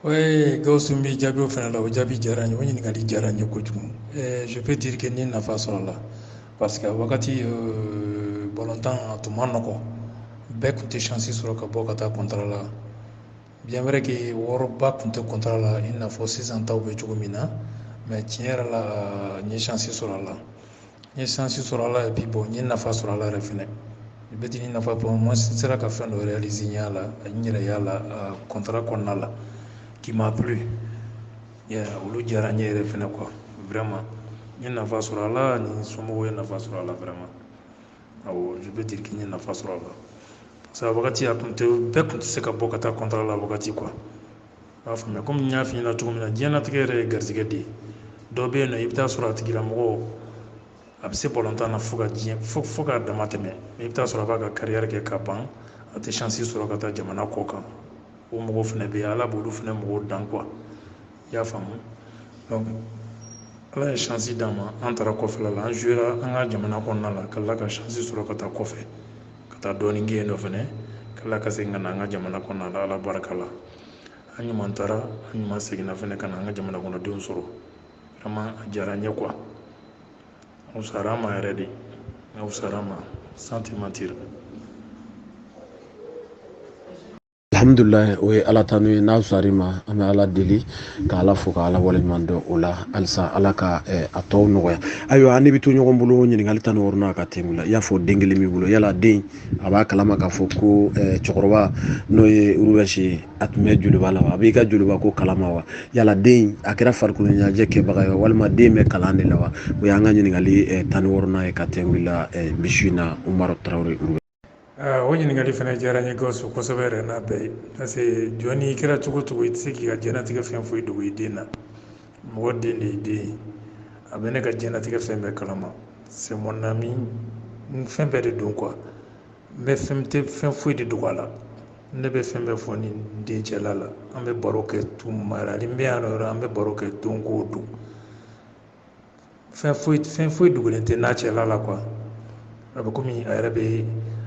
Oui, Gawusu n bɛ jaabi o fana la o jaabi diyara n ye o ɲininkali diyara n ye kojugu je peux dire que n ye nafa sɔrɔ a la parce que a wagati balontan a tun ma nɔgɔn bɛɛ tun tɛ chance sɔrɔ ka bɔ ka taa contrat la bien vrai que wɔɔrɔba tun tɛ contrat la i n'a fɔ sisan taw bɛ cogo min na mais tiɲɛ yɛrɛ la n ye chance sɔrɔ a la et puis bon n ye nafa sɔrɔ a la yɛrɛ fɛnɛ i bɛ ti ni nafa bon moi n sera ka fɛn dɔ réaliser n y'a la n yɛrɛ y'a la contrat kɔnɔna la qui m'a plu olu diyara n ye yɛrɛ fɛnɛ quoi vraiment n ye nafa sɔrɔ a la ni somɔgɔw ye nafa sɔrɔ a la vraiment awɔ je peux dire que n ye nafa sɔrɔ a la parce que a wagati a tun tɛ bɛɛ tun tɛ se ka bɔ ka taa contrat la wagati quoi a b'a faamuya komi n y'a f'i ɲɛna cogo min na diɲɛlatigɛ yɛrɛ ye garizigɛ de ye dɔ bɛ yen nɔ i bɛ taa sɔrɔ a tigilamɔgɔ a bɛ se balontan na fo k'a dama tɛmɛ mais i bɛ taa sɔrɔ a b'a ka carrière kɛ ka ban a tɛ chance sɔrɔ ka taa jamana kɔ kan o mɔgɔw fɛnɛ bɛ yen ala b'olu fɛnɛ mɔgɔw dan quoi i y'a faamu donc ala ye chance d'an ma an taara kɔfɛla la an jouera an ka jamana kɔnɔna la ka tila ka chance sɔrɔ ka taa kɔfɛ ka taa dɔɔnin kɛ yen nɔ fɛnɛ ka tila ka segin ka na an ka jamana kɔnɔna la ala barika la an ɲuman taara an ɲuman seginna fɛnɛ ka na an ka jamana kɔnɔdenw sɔrɔ vraiment a diyara n ye quoi a wusara an ma yɛrɛ de a wusara an ma sans te mentir. Alhamdulillah o ye ala tanu ye n'a sɔrɔ ma an bɛ ala deli ka ala fo ka ala waleɲuman dɔn o la halisa ala ka a tɔw nɔgɔya ayiwa ne bɛ to ɲɔgɔn bolo ɲininkali tan ni wɔɔrɔ n'a ka tɛmɛ la i y'a fɔ den kelen b'i bolo yala den a b'a kalama k'a fɔ ko cɛkɔrɔba n'o ye Urubɛsi a tun bɛ joliba la wa a b'i ka joliba ko kalama wa yala den a kɛra farikolo ɲɛnajɛ kɛbaga ye walima den bɛ kalan de la wa o y'an ka ɲininkali tan ni wɔɔrɔ n'a ye ka tɛmɛ la bi su in na Umaru Tarawele Urubɛsi. O ɲininkali fana diyara n ye Gawusu kosɛbɛ yɛrɛ n'a bɛɛ ye parce que jɔn n'i kɛra cogo o cogo i tɛ se k'i ka diɲɛlatigɛ fɛn foyi dogo i den na mɔgɔ den de ye den ye a bɛ ne ka diɲɛlatigɛ fɛn bɛɛ kalama c'est mon ami fɛn bɛɛ de don quoi n tɛ fɛn foyi de dogo a la ne bɛ fɛn bɛɛ fɔ ni den cɛla la an bɛ baro kɛ marali n bɛ yan nɔ an bɛ baro kɛ don o don fɛn foyi dogolen tɛ n'a cɛla la quoi a bɛ komi a yɛrɛ bɛ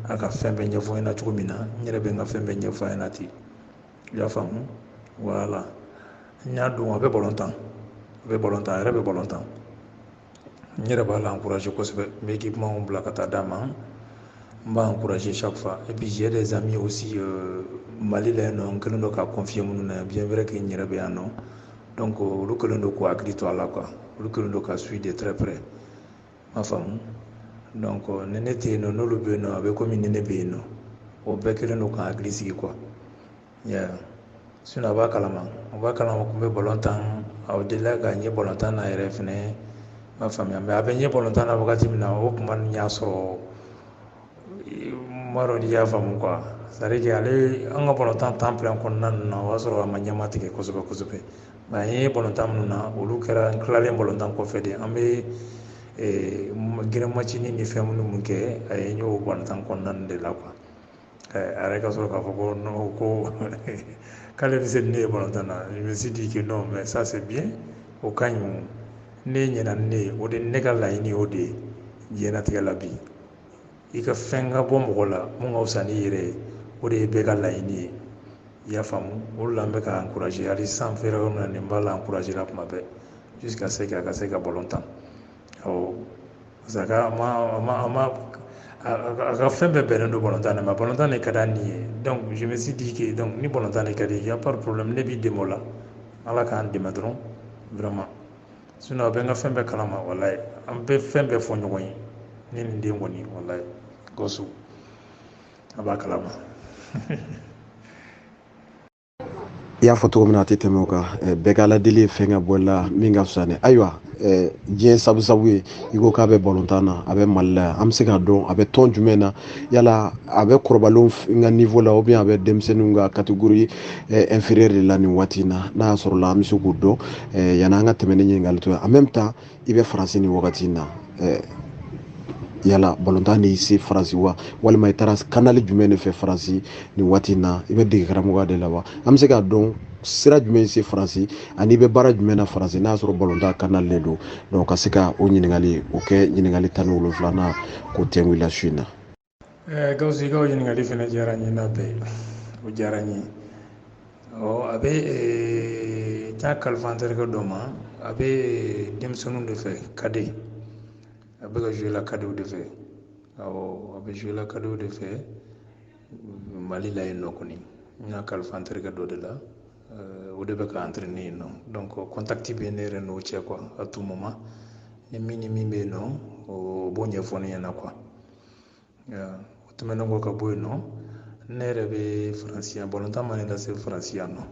a ka fɛn bɛɛ ɲɛfɔ ɲɛna cogo min na n yɛrɛ bɛ n ka fɛn bɛɛ ɲɛfɔ a ɲɛna ten i y'a faamu voilà n y'a dɔn a bɛ balontan a yɛrɛ bɛ balontan n yɛrɛ b'a la encourager kosɛbɛ n bɛ équipement bila ka taa d'a ma n b'a encourager chaque fois et puis j'ai des amis aussi Mali la yen nɔ n kɛlen don ka confier minnu na bien vrai que n yɛrɛ bɛ yan nɔ donc olu kɛlen don k'u hakili to a la quoi olu kɛlen don ka suivre de très près ma faamu donc ni ne tɛ yen nɔ n'olu bɛ yen nɔ a bɛ komi ni ne bɛ yen nɔ o bɛɛ kɛlen don ka hakili sigi quoi yeah. sinon a b'a kalama kun bɛ balontan o delila ka ɲɛ balontan na yɛrɛ fɛnɛ ma faamuya mais a bɛ ɲɛ balontan na wagati min na o kuma nin y'a sɔrɔ m'a dɔn n'i y'a faamu quoi c'est à dire que ale an ka balontan temps plein kɔnɔna ninnu na o y'a sɔrɔ a ma ɲɛma tigɛ kosɛbɛ kosɛbɛ mais an ye balontan minnu na olu kɛra n tilalen balontan kɔfɛ de an bɛ gɛrɛ macinin ni fɛn minnu mun kɛ a ye n y'o balontan kɔnɔna ninnu de la quoi a yɛrɛ ka sɔrɔ k'a fɔ ko non ko k'ale bɛ se ni ne ye balontan na je me suis dit que non mais ça c'est bien o ka ɲi ne ɲɛna ni ne ye o de ne ka laɲini y'o de ye diɲɛlatigɛ la bi i ka fɛn ka bɔ mɔgɔ la mun ka fisa n'i yɛrɛ ye o de ye bɛɛ ka laɲini ye i y'a faamu o de la n bɛ ka encourager hali sisan n feere yɔrɔ min na nin b'a la encourager la tuma bɛɛ jusqu'à ce que a ka se ka balontan awɔ parce que a ka fɛn bɛɛ bɛnnen don balontan de ma balontan de ka di nin ye donc je me suis dit que donc ni balontan de ka di y a pas de problème ne b'i dɛmɛ o la ala k'an dɛmɛ dɔrɔn vraiment sinon a bɛ n ka fɛn bɛɛ kalama walayi an bɛ fɛn bɛɛ fɔ ɲɔgɔn ye ne ni n den kɔni walayi Gawusu a b'a kalama i y'a fɔ cogo min na a tɛ tɛmɛ o kan bɛɛ ka aladeli ye fɛn ka bɔ la min ka fisa ni ayiwa diɲɛ sabu ye i ko k'a bɛ balontan na a bɛ mali la an bɛ se k'a dɔn a bɛ tɔn jumɛn na yala a bɛ kɔrɔbalenw ka niveau la ou bien a bɛ denmisɛnninw ka catégorie inférieure de la nin waati in na n'a y'a sɔrɔ la an bɛ se k'o dɔn yanni an ka tɛmɛ ni ɲininkali to ye en même temps i bɛ faransi nin wagati in na yala balontan de y'i se faransi wa walima i taara kanali jumɛn de fɛ faransi nin waati in na i bɛ dege karamɔgɔya de la wa an bɛ se k'a dɔn sira jumɛn se faransi ani i bɛ baara jumɛn na faransi n'a y'a sɔrɔ balontan kanali de don donc ka se ka o ɲininkali o kɛ ɲininkali 17 k'o tɛnku i la su in na. Gawusu i ka o ɲininkali fɛnɛ diyara n ye n'a bɛɛ o diyara n ye a bɛ taa kalifa n terikɛ dɔ ma a bɛ denmisɛnninw de fɛ kade a bɛ ka jouer la cadeau de fɛ awɔ a bɛ jouer la cadeau de fɛ Mali la yen nɔ kɔni n y'a kalifa n terikɛ dɔ de la o de bɛ ka entraîner yen nɔ donc contact bɛ ne yɛrɛ n'o cɛ quoi à tout moment ni min bɛ yen nɔ o b'o ɲɛfɔ ne ɲɛna quoi o tɛmɛnen kɔ ka bɔ yen nɔ ne yɛrɛ bɛ faransi yan balontan ma ne lase faransi yan nɔ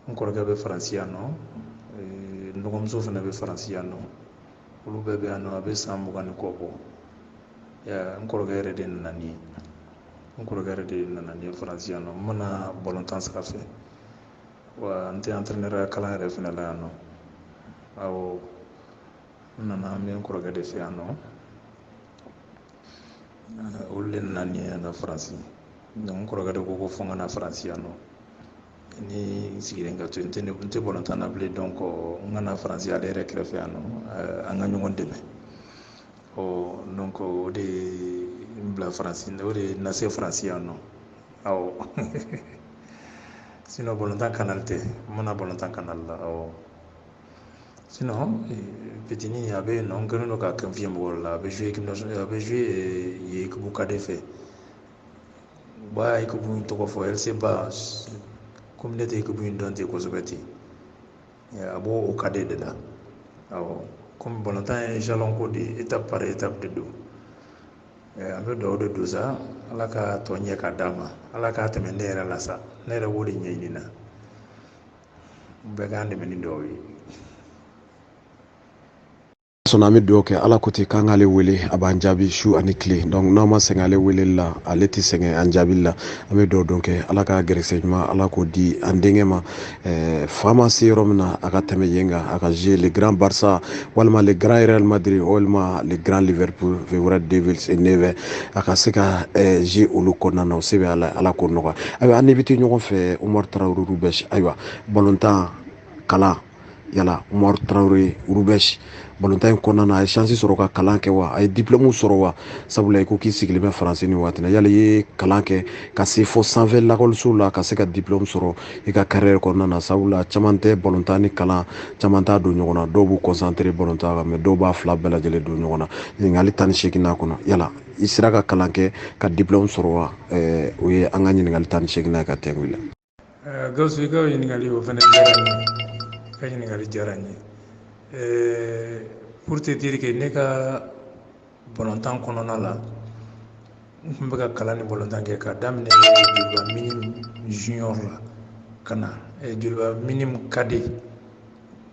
n kɔrɔkɛ bɛ faransi yan nɔ n dɔgɔmuso fana bɛ faransi yan nɔ olu bɛɛ bɛ yan nɔ a bɛ san 20 ni kɔ bɔ n kɔrɔkɛ yɛrɛ de nana ni ye faransi yan nɔ n mana balontan sira fɛ wa n tɛ entraîneur kalan yɛrɛ fana la yan nɔ awɔ n nana n bɛ n kɔrɔkɛ de fɛ yan nɔ olu de nana ni ye yan nɔ faransi donc n kɔrɔkɛ de ko fɔ n ka na faransi yan nɔ ni n sigilen ka to n tɛ balontan na bilen donc n ka na faransi ale yɛrɛ kɛrɛfɛ yan nɔ an ka ɲɔgɔn dɛmɛ donc o de n bila faransi o de na se faransi yan nɔ awɔ sinon balontan kanali tɛ n mana balontan kanali la awɔ sinon petini a bɛ yen nɔ n kɛlen don k'a confier mɔgɔw la a bɛ jouer yen équipe kade fɛ u b'a équipe in tɔgɔ fɔ LC Ba komi ne tɛ équipe in dɔn ten kosɛbɛ ten a b'o kade de la awɔ komi balontan ye jalon ko de ye étape par étape de don an bɛ dugawu de don sa ala ka tɔ ɲɛ ka d'a ma ala k'a tɛmɛ ne yɛrɛ la sa ne yɛrɛ b'o de ɲɛɲini na bɛɛ k'an dɛmɛ ni dugawu ye sɔnna an bɛ dugawu kɛ ala ko ten k'an k'ale wele a b'an jaabi su ani tile donc n'an ma sɛgɛn ale weleli la ale tɛ sɛgɛn an jaabili la an bɛ dugawu dɔn kɛ ala ka gɛrɛsɛgɛ ɲuman ala k'o di an denkɛ ma fa ma se yɔrɔ min na a ka tɛmɛ yen kan a ka jouer le grand Barça walima le grand Real Madrid walima le grand Liverpool Red Devils et Neve a ka se ka jouer olu kɔnɔna na o se bɛ ala k'o nɔgɔya ayiwa an n'invité ɲɔgɔn fɛ Umaru Tarawele Rubɛsi ayiwa balontan kalan yala Umaru Tarawele Rubɛsi balontan in kɔnɔna na a ye chance sɔrɔ ka kalan kɛ wa a ye diplôme sɔrɔ wa sabula i ko k'i sigilen bɛ faransi nin waati na yala i ye kalan kɛ ka se fɔ sanfɛ lakɔliso la ka se ka diplôme sɔrɔ i ka carrière kɔnɔna na sabula caman tɛ balontan ni kalan caman t'a don ɲɔgɔn na dɔw b'u concentré balontan kan mais dɔw b'a fila bɛɛ lajɛlen don ɲɔgɔn na ɲininkali 18 n'a kɔnɔ yala i sera ka kalan kɛ ka diplôme sɔrɔ wa o ye an ka ɲininkali 18 n'a ka tɛnku i la Gawusu i ka ɲininkali o fana diyara n ye i ka ɲininkali diyara n ye pour te dire que ne ka balontan kɔnɔna la n tun bɛ ka kalan ni balontan kɛ ka daminɛ junior la kana joliba minimum kadi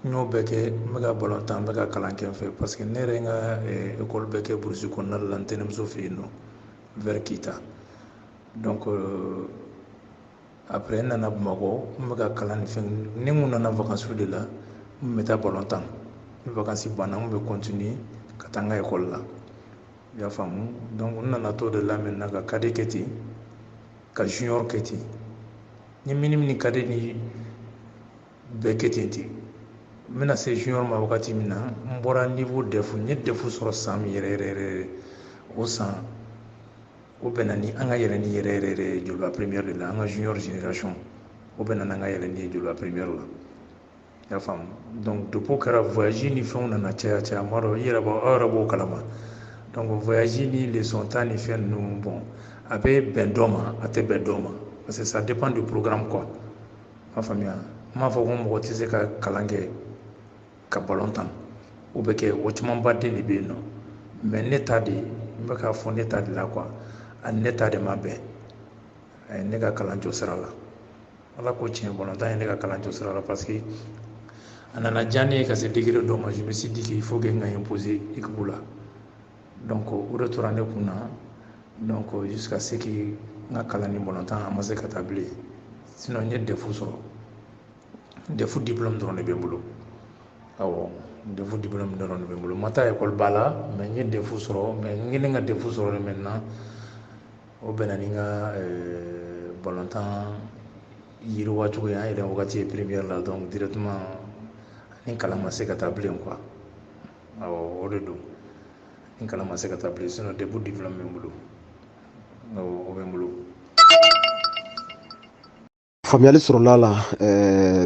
ñoo beke mega bolontan mega kalanken fe parce que nere nga école beke boursu ko na lantene mso fi no vers kita donc après nana bamako mega kalani fe ni mun nana vacances de la meta bolontan vacances bana on be continuer katanga école la ya famu donc nana to de la maintenant ka kadi keti ka junior keti ni minimum ni kadi ni beketi mina se junior ma wakati mina mbora niveau defu ni defu soro sam yere o san o benani anga yere ni yere jolba première de la anga junior génération o benani anga yere ni jolba première la ya fam donc de pokara voyage ni fon na cha maro yere ba arabo kalama donc voyage ni les sont tan ni faire nous bon abe bendoma ate bendoma parce que ça dépend du programme quoi ma famille ma fo ko mo tise ka kalange ka balontan o be kɛ o caman ba den de bɛ yen nɔ mais ne ta de n bɛ k'a fɔ ne ta de la quoi a ne ta de ma bɛn a ye ne ka kalanco sira la ala ko tiɲɛ balontan ye ne ka kalanco sira la parce que a nana diya ne ye ka se degré dɔ ma je me suis dit qu'il faut que n ka imposer équipe la donc o de tora ne kun na donc jusqu'à ce que n ka kalan ni balontan a ma se ka taa bilen sinon n ye defu sɔrɔ defu diplôme dɔrɔn de bɛ n bolo awɔ defu diplôme dɔrɔn de bɛ n bolo ma taa école ba la mais n ye defu sɔrɔ mais n kelen ka defu sɔrɔ de maintenant o bɛnna ni n ka balontan yiriwacogo ye an yɛrɛ wagati ye première la donc directement ni kalan ma se ka taa bilen quoi awɔ o de don ni kalan ma se ka taa bilen sinon defu diplôme bɛ n bolo awɔ o bɛ n bolo. faamuyali sɔrɔla la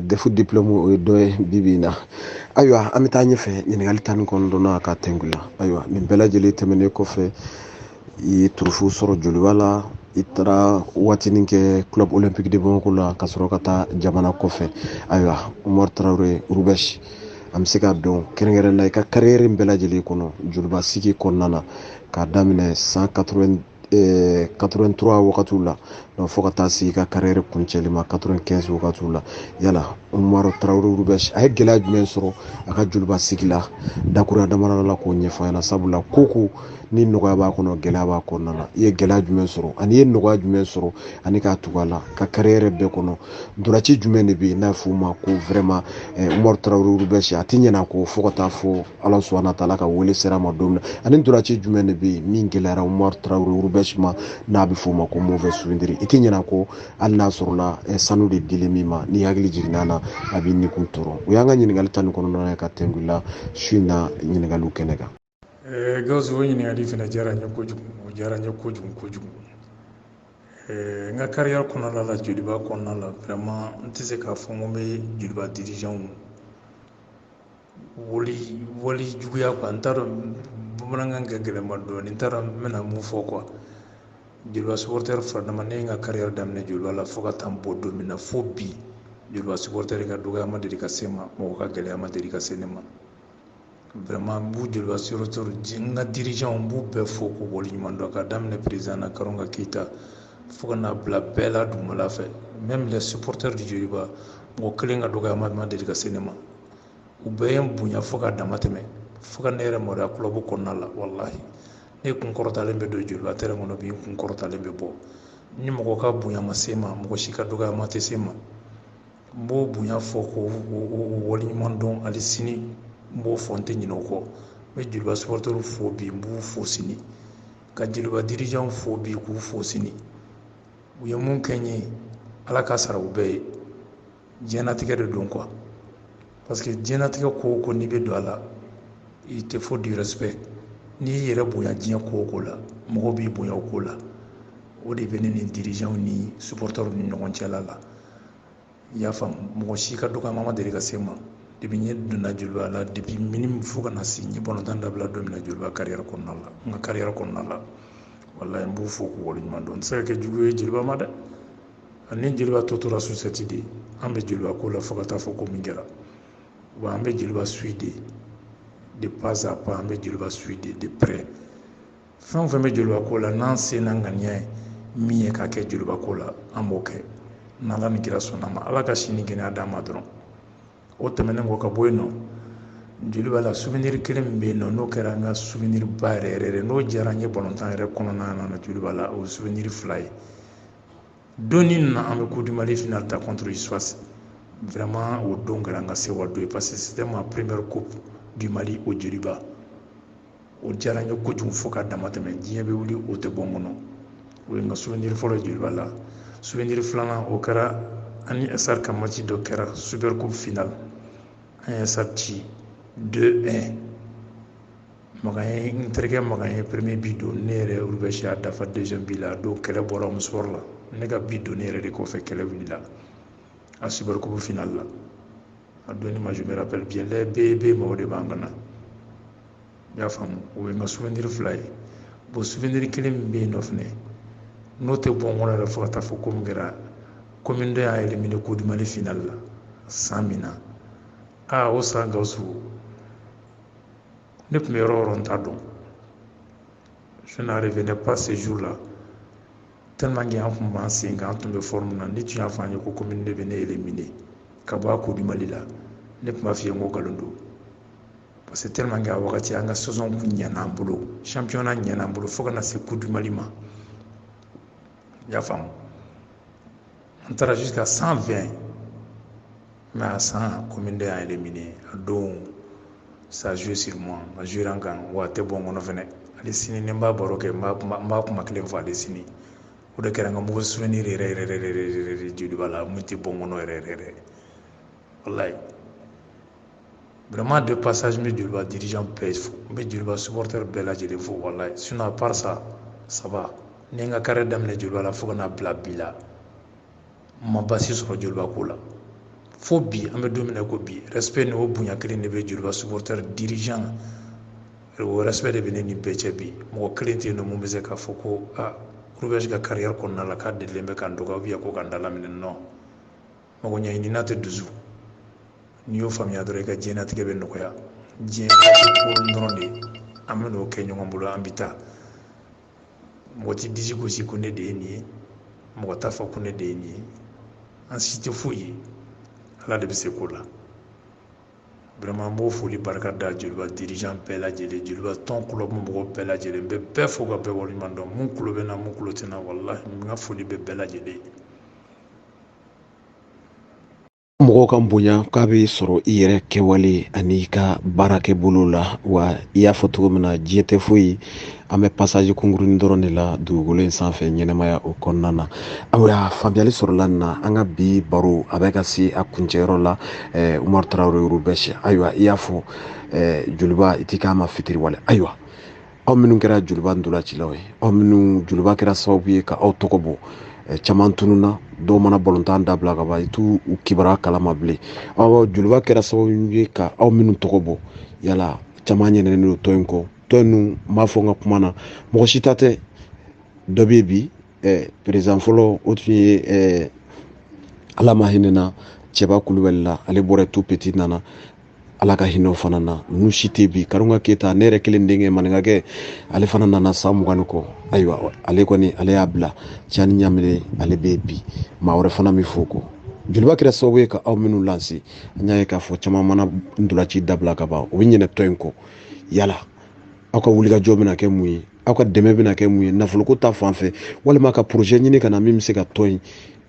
defu diplôme o ye dɔ ye bibi in na ayiwa an bɛ taa ɲɛfɛ ɲininkali tan ni kɔnɔntɔnna a ka tɛngu la ayiwa nin bɛɛ lajɛlen tɛmɛnen kɔfɛ i ye turufu sɔrɔ joliba la i taara waatinin kɛ club olympique de Bamako la ka sɔrɔ ka taa jamana kɔfɛ ayiwa Umaru Tarawele Rubɛsi an bɛ se k'a dɔn kɛrɛnkɛrɛnnen na i ka carrière bɛɛ lajɛlen kɔnɔ joliba sigi kɔnɔna na k'a daminɛ 83 wagatiw la fo ka taa se i ka carrière kuncɛli ma 95 wagatiw la yala Umaru Tarawele Rubɛsi a ye gɛlɛya jumɛn sɔrɔ a ka joliba sigi la dakuruya damadɔ la k'o ɲɛfɔ an ɲɛna sabula ko ni nɔgɔya b'a kɔnɔ gɛlɛya b'a kɔnɔna na i ye gɛlɛya jumɛn sɔrɔ ani i ye nɔgɔya jumɛn sɔrɔ ani k'a tugu a la ka carrière bɛɛ kɔnɔ dolaci jumɛn de bɛ yen n'a fɔ o ma ko vraiment Umaru Tarawele Rubɛsi a tɛ ɲinɛ a kɔ fo ka taa fɔ Ala subahana taala ka wele sera a ma don min na ani dolaci jumɛn de bɛ yen min gɛlɛyara Umaru Tarawele Rubɛsi ma n'a bɛ fɔ o ma ko mauvais souvenir i tɛ ɲinɛ a kɔ hali n'a sɔrɔla sanu de dilen min ma ni hakili jiginna na a b'i nikun tɔɔrɔ o y'an ka ɲininkali tan ni kɔnɔntɔnnan ye ka tɛngu la su in na ɲininkaliw kɛnɛ kan. Gawusu o ɲininkali fana diyara n ye kojugu o diyara n ye kojugu n ka carrière kɔnɔna la joliba kɔnɔna la vraiment n tɛ se k'a fɔ n ko n bɛ joliba dirigeant wali juguya quoi n t'a dɔn bamanankan ka gɛlɛn ma dɔɔni n t'a dɔn n bɛna mun fɔ quoi joliba supporter fara dama ne ye n ka carrière daminɛ joliba la fo ka taa n bɔ don min na fo bi joliba supporter ka dɔgɔya ma deli ka se n ma mɔgɔ ka gɛlɛya ma deli ka se ne ma vraiment n b'u joliba supporter n ka dirigeant n b'u bɛɛ fo k'u waleɲuman dɔn ka daminɛ président na Karonga Keita fo ka n'a bila bɛɛ la dugumala fɛ même les supporters du joliba mɔgɔ kelen ka dɔgɔya ma deli ka se ne ma u bɛɛ ye n bonya fo ka dama tɛmɛ fo ka ne yɛrɛ maloya club kɔnɔna la walahi ne kun kɔrɔtalen bɛ don joliba terrain kɔnɔ bi n kun kɔrɔtalen bɛ bɔ ni mɔgɔ ka bonya ma se ma mɔgɔ si ka dɔgɔya ma tɛ se ma n b'o bonya fɔ k'o waleɲuman dɔn hali sini n b'o fɔ n tɛ ɲinɛ o kɔ n bɛ joliba supporters fo bi n b'u fo sini ka joliba dirigeant fo bi k'u fo sini u ye mun kɛ n ye ala ka sara u bɛɛ ye diɲɛlatigɛ de don quoi parce que diɲɛlatigɛ ko o ko n'i bɛ don a la i tɛ fo du respect n'i y'i yɛrɛ bonya diɲɛ ko o ko la mɔgɔw b'i bonya o ko la o de bɛ ne ni dirigeant ni supporters ni ɲɔgɔn cɛla la i y'a faamu mɔgɔ si ka dɔgɔyama ma deli ka se n ma depuis n ye donna joliba la depuis minimum fo ka na se n ye balontan dabila don min na joliba carrière kɔnɔna la n ka carrière kɔnɔna la walahi n b'u fo k'u waleɲuman dɔn n tɛ se ka kɛ jugu ye joliba ma dɛ ani joliba tɔ tora sucette de an bɛ joliba ko la fo ka taa fɔ ko min kɛra wa an bɛ joliba suit de pas à pas an bɛ joliba suit de près fɛn o fɛn bɛ joliba ko la n'an se n'an ŋaniya ye min ye ka kɛ joliba ko la an b'o kɛ n'ala ni kira sɔnna ma ala ka sini kɛnɛya d'an ma dɔrɔn o tɛmɛnen kɔ ka bɔ yen nɔ joli b'a la souvenir kelen min bɛ yen nɔ n'o kɛra an ka souvenir ba yɛrɛ yɛrɛ n'o diyara n ye balontan yɛrɛ kɔnɔna na joli b'a la o souvenir 2 ye donni na an bɛ Coupe du Mali finale ta contre Issoise vraiment o don kɛra an ka sewa don ye parce que c'était ma première coupe du Mali au Joliba o diyara n ye kojugu fo ka dama tɛmɛ diɲɛ bɛ wuli o tɛ bɔ n kɔnɔ o ye n ka souvenir fɔlɔ Joliba la souvenir filanan o kɛra ani SR ka match dɔ kɛra super coupe finale an ye SR ci 2-1 n terikɛ Makan ye premier bi don ne yɛrɛ Rubɛsi y'a dafa deuxième bi la don kɛlɛ bɔra Omusport la ne ka bi don ne yɛrɛ de kɔfɛ kɛlɛ wulila a super coupe finale la a donni ma je me rappelle bien les bébés mɔgɔ de b'an kana i y'a faamu o ye n ka souvenir 2 ye bon souvenir kelen min bɛ yen nɔ fɛnɛ n'o tɛ bɔ n kɔnɔ yɛrɛ fo ka taa fɔ ko min kɛra commune dɔ y'a éliminé Coupe du Mali finale la san min na o san Gawusu ne tun bɛ yɔrɔ o yɔrɔ n t'a dɔn je ne revenais pas ce jour là tellement que an tun b'an sen kan an tun bɛ forme na ni tun y'a fɔ an ye ko commune de bɛ ne éliminé ka bɔ a Coupe du Mali la ne tun b'a f'i ye n ko nkalon don parce que tellement que a wagati an ka saison kun ɲɛna an bolo championnat ɲɛna an bolo fo ka na se Coupe du Mali ma i y'a faamu on taara jusqu'à 120 mais à 100 commune de y'a éliminé a don ça a joué sur moi a joué an kan wa a tɛ bɔ n kɔnɔ fɛnɛ hali sini ni n b'a baro kɛ n b'a kuma kelen fɔ hali sini o de kɛra n ka mauvais souvenir yɛrɛ joli b'a la mun tɛ bɔ n kɔnɔ yɛrɛ wallahi vraiment de passage n bɛ joliba dirigeant bɛɛ fo n bɛ joliba supporter bɛɛ lajɛlen fo wallahi sinon à part ça ça va ni n ka carrière daminɛ joliba la fo ka n'a bila bi la n ma basi sɔrɔ joliba ko la fo bi an bɛ don min na ko bi respect ni o bonya kelen de bɛ joliba supporter dirigeant o respect de bɛ ne ni bɛɛ cɛ bi mɔgɔ kelen tɛ yen nɔ mun bɛ se k'a fɔ ko Rubɛsi ka carrière kɔnɔna la k'a delilen bɛ ka n dɔgɔya ou bien ko ka n dalaminɛ non mɔgɔ ɲɛɲinina tɛ dusu n'i y'o faamuya dɔrɔn i ka diɲɛlatigɛ bɛ nɔgɔya diɲɛ koron dɔrɔn de an bɛ n'o kɛ ɲɔgɔn bolo an bɛ taa mɔgɔ tɛ disi gosi ko ne de ye nin ye mɔgɔ t'a fɔ ko ne de ye nin ye an si tɛ foyi ye ala de bɛ se ko la vraiment n b'o foli barika da joliba dirigeant bɛɛ lajɛlen joliba tɔn club mɔgɔw bɛɛ lajɛlen n bɛ bɛɛ fo ka bɛɛ waleɲuman dɔn mun kulo bɛ na mun kulo tɛ na wallahi n ka foli bɛ bɛɛ lajɛlen ye mɔgɔw ka bonya k'a bɛ sɔrɔ i yɛrɛ kɛwale ani ka baarakɛ bolo la wa i y'a fɔ cogo min na diɲɛ tɛ foyi an bɛ passage kunkurunin dɔrɔn de la dugukolo in sanfɛ ɲɛnɛmaya o kɔnɔna na ayiwa faamuyali sɔrɔla nin na an ka bi baro a bɛ ka se a kuncɛyɔrɔ la Umaru Tarawele Rubɛsi ayiwa i y'a fɔ joliba i tɛ k'a ma fitiriwale ayiwa aw minnu kɛra joliba ndolacilaw ye aw minnu joliba kɛra sababu ye ka aw tɔgɔ bɔ caman tununa dɔw mana balontan dabila ka ban i t'u kibaruya kalama bilen joliba kɛra sababu ye ka aw minnu tɔgɔ bɔ yala caman ɲinɛnen don tɔn in kɔ tɔn ninnu n b'a fɔ n ka kuma na mɔgɔ si ta tɛ dɔ bɛ bi président fɔlɔ o tun ye ala ma hinɛna Cɛba Kulubali la ale bɔra tout petit nana ala ka hinɛ o fana na ninnu si tɛ bi Karunga Keyita ne yɛrɛ kelen denkɛ maninkakɛ ale fana nana san 20 kɔ ayiwa ale kɔni ale y'a bila Cani Ɲamile ale bɛ bi maa wɛrɛ fana min fɔ kɔ joliba kɛra sababu ye ka aw minnu lanse an y'a ye k'a fɔ caman mana ndolaci dabila ka ban o bɛ ɲinɛ tɔn in kɔ yala aw ka wulikajɔ bɛna kɛ mun ye aw ka dɛmɛ bɛna kɛ mun ye nafoloko ta fan fɛ walima ka projet ɲini ka na min bɛ se ka tɔn in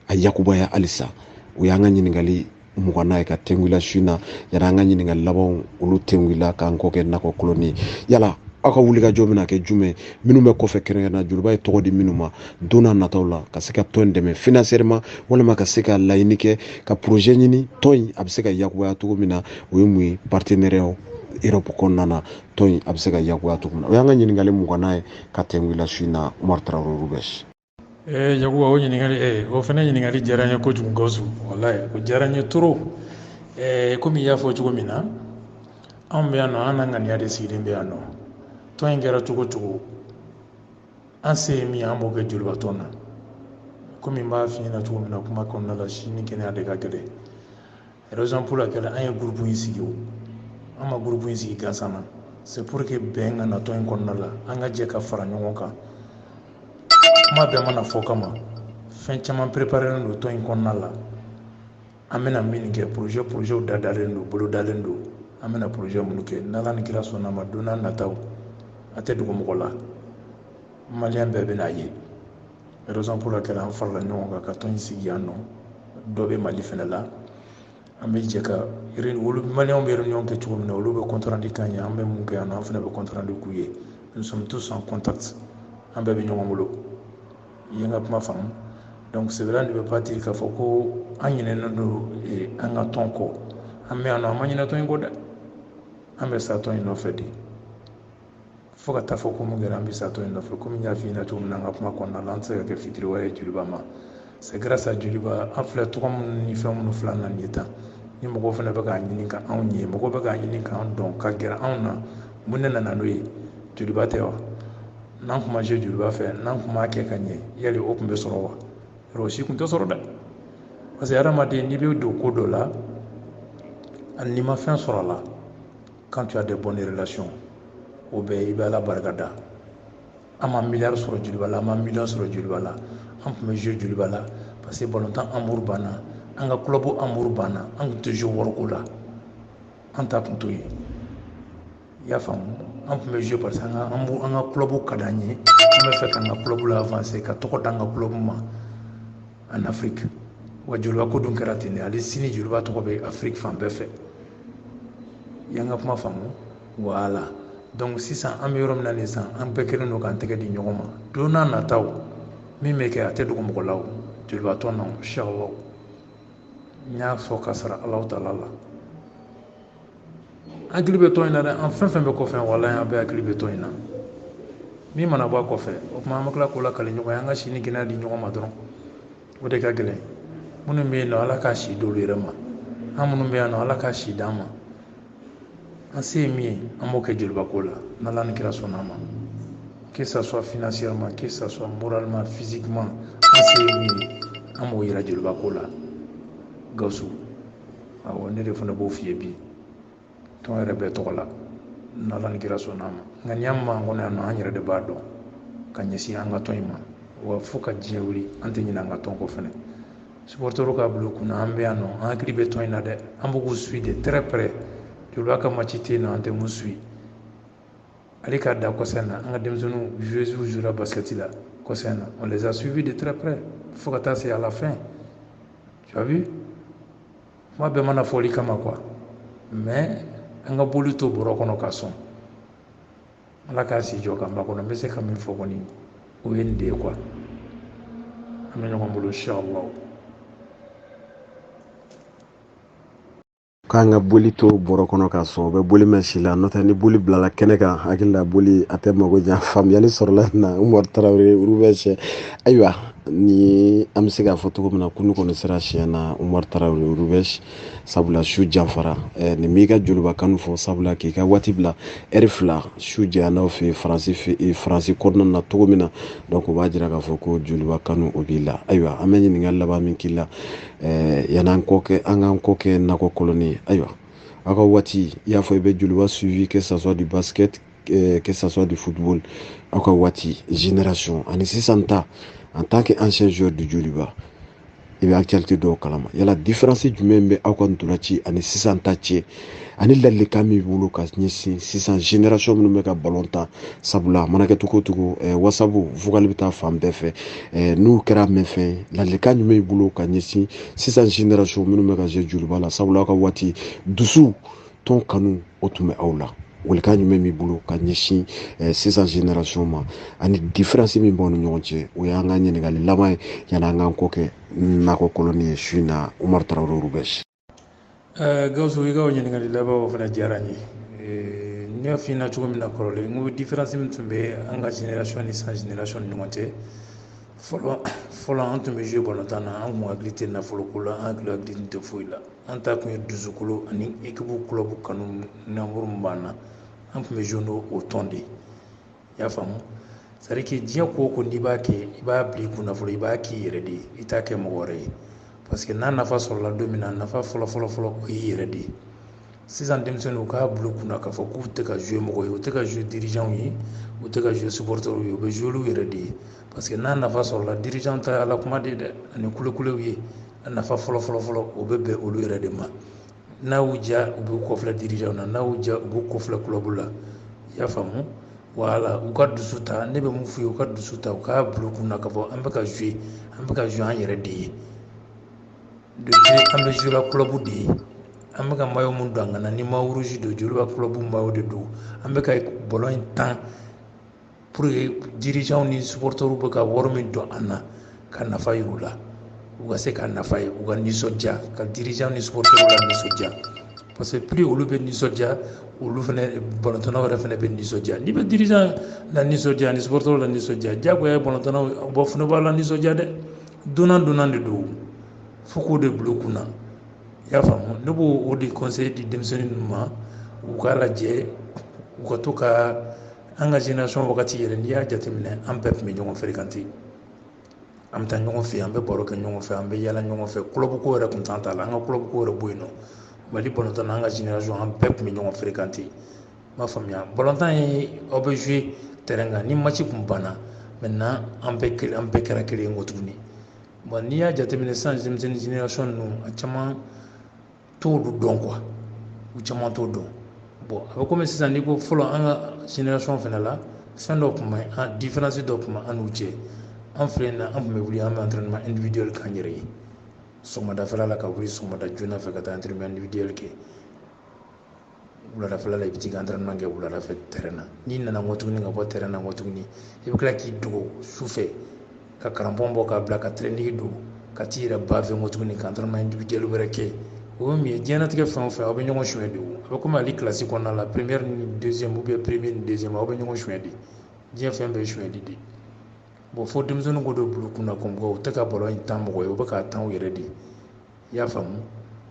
a yakubaya halisa o y'an ka ɲininkali muganna ye ka tɛnkuila su in na yala an ka ɲininkali labanw olu tɛnkuila k'an kɔ kɛ nakɔ koloni yala aw ka wulikajɔ bɛna kɛ jumɛn minnu bɛ kɔfɛ kɛrɛnkɛrɛnna joliba ye tɔgɔ di minnu ma don n'a nataw la ka se ka tɔn in dɛmɛ financièrement walima ka se ka laɲini kɛ ka projet ɲini tɔn in a bɛ se ka yakubaya cogo min na o ye mun ye partenariat Europe kɔnɔna na tɔn in a bɛ se ka yakubaya cogo min na o y'an ka ɲininkali muganna ye ka tɛnkuila su in na Umaru Tarawele Rubɛsi Yakuba o ɲininkali o fana ɲininkali diyara n ye kojugu Gawusu wallahi o diyara n ye trop komi i y'a fɔ cogo min na anw bɛ yan nɔ an n'an ŋaniya de sigilen bɛ yan nɔ tɔn in kɛra cogo cogo an se ye min ye an b'o kɛ joliba tɔn na komi n b'a f'i ɲɛna cogo min na kuma kɔnɔna la sini kɛnɛya de ka gɛlɛn raison pour laquelle an ye groupe in sigi o an ma groupe in sigi gansan na c'est pour que bɛn ka na tɔn in kɔnɔna la an ka jɛ ka fara ɲɔgɔn kan kuma bɛɛ mana fɔ kama fɛn caman préparé don tɔn in kɔnɔna la an bɛna min kɛ projet da dalen don bolo dalen don an bɛna projet minnu kɛ n'Ala ni kira sɔnna ma don n'a nataw a tɛ dogo mɔgɔ la maliyɛn bɛɛ bɛna ye raison pour laquelle an farala ɲɔgɔn kan ka tɔn in sigi yan nɔ dɔ bɛ Mali fɛnɛ la an bɛ jɛ ka olu maliyɛnw bɛ réunion kɛ cogo min na olu bɛ compte rendu k'an ye an bɛ mun kɛ yan nɔ an fɛnɛ bɛ compte rendu k'u ye nous sommes tous en contact an bɛɛ bɛ ɲɔgɔn bolo i ye n ka kuma faamu donc cela ne veut pas dire k'a fɔ ko an ɲinɛnen don an ka tɔn kɔ an bɛ yan nɔ an ma ɲinɛ tɔn in kɔ dɛ an bɛ sa tɔn in nɔfɛ de fo ka taa fɔ ko mun kɛra an bɛ sa tɔn in nɔfɛ komi n y'a f'i ɲɛna cogo min na an ka kuma kɔnɔna la an tɛ se ka kɛ fitiri wɛrɛ ye Joliba ma c'est grâce à Joliba an filɛ tɔgɔ minnu ni fɛn minnu filɛ nan ye tan ni mɔgɔw fana bɛ k'a ɲini ka anw ye mɔgɔw bɛ k'a ɲini k'an dɔn ka gɛrɛ anw na mun de nana n'o ye Joliba tɛ wa n'an kun ma se Joliba fɛ n'an kun m'a kɛ ka ɲɛ yali o tun bɛ sɔrɔ wa yɔrɔ o si tun tɛ sɔrɔ dɛ parce que hadamaden n'i bɛ don ko dɔ la ani n'i ma fɛn sɔrɔ a la quand tu as des bonnes relations o bɛɛ i bɛ Ala barika da an ma miliyari sɔrɔ Joliba la an ma miliyɔn sɔrɔ Joliba la an tun bɛ jouer Joliba la parce que balontan amour banna an ka club amour banna an tun tɛ jouer wariko la an ta tun t'o ye i y'a faamu an tun bɛ jouer parce que an ka club ka d'an ye an bɛ fɛ k'an ka club la avancer ka tɔgɔ d'an ka club ma en Afrique wa Joliba ko dun kɛra ten de hali sini Joliba tɔgɔ bɛ Afrique fan bɛɛ fɛ i y'an ka kuma faamu voilà donc sisan an bɛ yɔrɔ min na nin sisan an bɛɛ kɛlen don k'an tɛgɛ di ɲɔgɔn ma don n'a nataw min bɛ kɛ a tɛ dogo mɔgɔ la o Joliba tɔn na inshallah n y'a fɔ ka sara Alahu Taala la hakili bɛ tɔn in na dɛ an fɛn fɛn bɛ kɔfɛ walahi an bɛɛ hakili bɛ tɔn in na min mana bɔ a kɔfɛ o tuma an bɛ tila k'o lakali ɲɔgɔn ye an ka si ni kɛnɛya di ɲɔgɔn ma dɔrɔn o de ka gɛlɛn minnu bɛ yen nɔ Ala k'a si d'olu yɛrɛ ma an minnu bɛ yan nɔ Ala k'a si d'an ma an se ye min ye an b'o kɛ Joliba ko la n'Ala ni kira sɔnna ma que ça soit financièrement que ça soit moralement physiquement an se ye min ye an b'o yira Joliba ko la Gawusu awɔ ne de fana b'o f'i ye bi tɔn yɛrɛ bɛɛ tɔgɔ la n'Ala ni kira sɔnna ma nka n'i y'an man kɔnɔ yan nɔ an yɛrɛ de b'a dɔn ka ɲɛsin an ka tɔn in ma wa fo ka diɲɛ wuli an tɛ ɲinɛ an ka tɔn kɔ fɛnɛ supporters k'a bila u kunna an bɛ yan nɔ an hakili bɛ tɔn in na dɛ an b'u suivre de très près Joliba ka match tɛ yen nɔ an tɛ mun suivre ale k'a da kɔsɛn na an ka denmisɛnninw jouera basket la kɔsɛn na on les a suivis de très près fo ka taa se à la fin tu as vu kuma bɛɛ mana fɔli kama quoi mais an ka boli to bɔrɔ kɔnɔ ka sɔn Ala k'a si jɔ k'an ba kɔnɔ n bɛ se ka min fɔ kɔni o ye nin de ye quoi an bɛ ɲɔgɔn bolo inshallah k'an ka boli to bɔrɔ kɔnɔ ka sɔn o bɛ boli mɛn si la n'o tɛ ni boli bilala kɛnɛ kan hakili la boli a tɛ mago ɲɛ faamuyali sɔrɔla na Umaru Tarawele Rubɛsi ayiwa ni an bɛ se k'a fɔ cogo min na kunu kɔni sera siɲɛ na Umaru Tarawele Rubɛsi sabula su janfara nin b'i ka Joliba kanu fɔ sabula k'i ka waati bila heure 2 su jɛya n'aw fɛ Faransi kɔnɔna na cogo min na donc o b'a jira k'a fɔ ko Joliba kanu o b'i la ayiwa an bɛ ɲininkali laban min k'i la yan'an k'an kɔ kɛ nakɔ koloni ayiwa aw ka waati i y'a fɔ i bɛ Joliba suivi que ça soit du basket que ça soit du football aw ka waati génération ani sisan ta en tant qu'ancien joueur du Joliba i bɛ actualité dɔw kalama yala différence jumɛn bɛ aw ka ntolanci ani sisan ta cɛ ani ladilikan min bolo ka ɲɛsin sisan génération minnu bɛ ka ballon ta sabula mana kɛ cogo o cogo whatsapp vocal bɛ taa fan bɛɛ fɛ n'u kɛra mɛn fɛn ladilikan jumɛn b'i bolo ka ɲɛsin sisan génération minnu bɛ ka jouer Joliba la sabula aw ka waati dusu tɔn kanu o tun bɛ aw la walikan jumɛn b'i bolo ka ɲɛsin sisan génération ma ani différence min b'aw ni ɲɔgɔn cɛ o y'an ka ɲininkali laban ye yan'an k'an kɔ kɛ nakɔ koloni ye su in na Umaru Tarawele Rubɛsi. Gawusu i ka o ɲininkali laban o fana diyara n ye n y'a f'i ɲɛna cogo min na kɔrɔlen n ko différence min tun bɛ an ka génération ni sisan génération ni ɲɔgɔn cɛ fɔlɔ an tun bɛ jouer balontan na an kun hakili tɛ nafoloko la an hakili tɛ foyi la an ta kun ye dusukolo ani équipe club kanu n'amour min b'an na an tun bɛ jouer n'o tɔn de ye i y'a faamu c'est à dire que diɲɛ ko o ko n'i b'a kɛ i b'a bila i kunna fɔlɔ i b'a k'i yɛrɛ de ye i t'a kɛ mɔgɔ wɛrɛ ye parce que n'a nafa sɔrɔla don min na nafa fɔlɔ o y'i yɛrɛ de ye sisan denmisɛnninw k'a bila kunna k'a fɔ k'u tɛ ka jouer mɔgɔ ye, u tɛ ka jouer dirigeant ye, u tɛ ka jouer supporter ye, u bɛ jouer olu yɛrɛ de ye. Parce que n'a nafa sɔrɔla dirigeant ta ala kuma de dɛ, ani kulekulew ye, a nafa fɔlɔ o bɛ bɛn olu yɛrɛ de ma. N'a y'u diya u b'u kɔfilɛ dirigeant na, n'a y'u diya u b'u kɔfilɛ club la, i y'a faamu. Voilà, u ka dusu ta, ne bɛ mun f'u ye u ka dusu ta, u k'a bila u kunna k'a fɔ an bɛ ka jouer an yɛrɛ de ye. Depuis an bɛ jouer la club de ye, an bɛ ka maillot mun don an kan na ni maillot rouge don joli b'a club maillot de don, an bɛ ka ballon in tan pour que dirigeant ni supporters bɛ ka wari min don an na ka nafa yir'u la, u ka se ka nafa ye, u ka nisɔndiya, ka dirigeant ni supporters la nisɔndiya. Parce que plus olu bɛ nisɔndiya, olu fɛnɛ ballontannaw yɛrɛ fɛnɛ bɛ nisɔndiya. N'i bɛ dirigeant la nisɔndiya ni supporters la nisɔndiya, diyagoya ye ballontannaw bɔ fɛnɛ b'a la nisɔndiya dɛ. Dunan de don, fo k'o de bila u kunna, i y'a faamu. Ne b'o o de conseil di denmisɛnnin ninnu ma, u k'a lajɛ, u ka to ka an ka génération wagati yɛrɛ n'i y'a jateminɛ an bɛɛ tun bɛ ɲɔgɔn fréquenter, an bɛ taa ɲɔgɔn fɛ, an bɛ baro kɛ ɲɔgɔn fɛ, an bɛ yala ɲɔgɔn fɛ, club ko yɛrɛ tun t'an ta la, an ka club ko yɛrɛ bɔ yen nɔ. Mali balontan na an ka génération an bɛɛ tun bɛ ɲɔgɔn fréquenter, m'a faamuya. Balontan ye aw bɛ jouer terrain kan, ni match kun banna, maintenant an bɛɛ kɛra kelen ye tuguni. Bon n'i y'a jateminɛ sisan denmisɛnnin génération ninnu a caman t'olu dɔn quoi, u caman t'o dɔn. Bon a bɛ komi sisan n'i ko fɔlɔ an ka génération fɛnɛ la fɛn dɔ tun bɛ différence dɔ tun bɛ an n'u cɛ. An fɛ yen na an tun bɛ wuli an bɛ entraînement individuel k'an yɛrɛ ye, sɔgɔmadafɛla la ka wuli sɔgɔmada joona fɛ ka taa entraînement individuel kɛ, wuladafɛla la i bɛ t'i ka entraînement kɛ wuladafɛ terrain na. N'i nana nkɔ tuguni ka bɔ terrain na nkɔ tuguni i bɛ tila k'i dogo sufɛ ka crampon bɔ k'a bila ka training don ka t'i yɛrɛ ba fɛ nkɔ tuguni ka entraînement individuel wɛrɛ kɛ. O ye min ye diɲɛlatigɛ fɛn o fɛn aw bɛ ɲɔgɔn suɲɛ de o. A bɛ komi hali classe kɔnɔna la première ni deuxième ou bien premier ni deuxième aw bɛ ɲɔgɔn suɲɛ de, diɲɛ fɛn bɛɛ ye suɲɛli de. Bon fo denmisɛnninw k'o de bila u kunna comme quoi u tɛ ka ballon in tan mɔgɔ ye, u bɛ k'a tan u yɛrɛ de, i y'a faamu.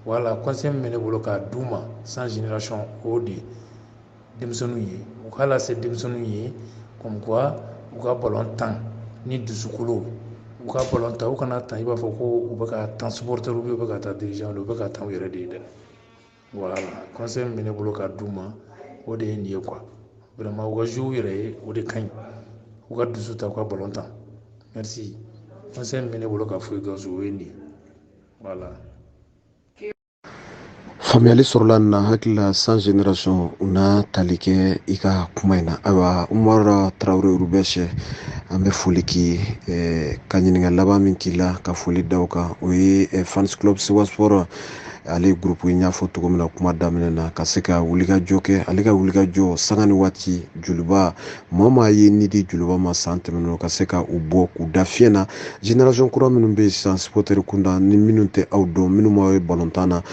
Voilà conseil min bɛ ne bolo k'a d'u ma sans génération o de denmisɛnninw ye, u k'a lase denmisɛnninw ye comme quoi u ka ballon tan ni dusukolo, u ka ballon ta u kana tan i b'a fɔ ko u bɛ ka tan supporter ou bien u bɛ ka taa dirigeant u bɛ ka tan u yɛrɛ de ye dɛ. Voilà conseil min bɛ ne bolo k'a d'u ma o de ye nin ye quoi, vraiment u ka jouer u yɛrɛ ye o de ka ɲi, u ka dusu ta u ka ballon tan. Merci, conseil min bɛ ne bolo k'a fɔ Gawusu o ye nin ye, voilà. Faamuyali sɔrɔla nin na hakili la sans génération u na tali kɛ i ka kuma in na. Ayiwa Umaru Tarawele Rubɛsɛ an bɛ foli k'i ka ɲininka laban min k'i la ka foli da o kan o ye fans club Sewa Sport ale groupe n y'a fɔ cogo min na kuma daminɛ na ka se ka wulikajɔ kɛ, ale ka wulikajɔ sanga ni waati joliba maa ye ni di joliba ma san tɛmɛnen ka se ka u bɔ k'u da fiɲɛ na. Génération kura minnu bɛ yen sisan supporter kunda ni minnu tɛ aw dɔn, minnu m'aw ye balontan na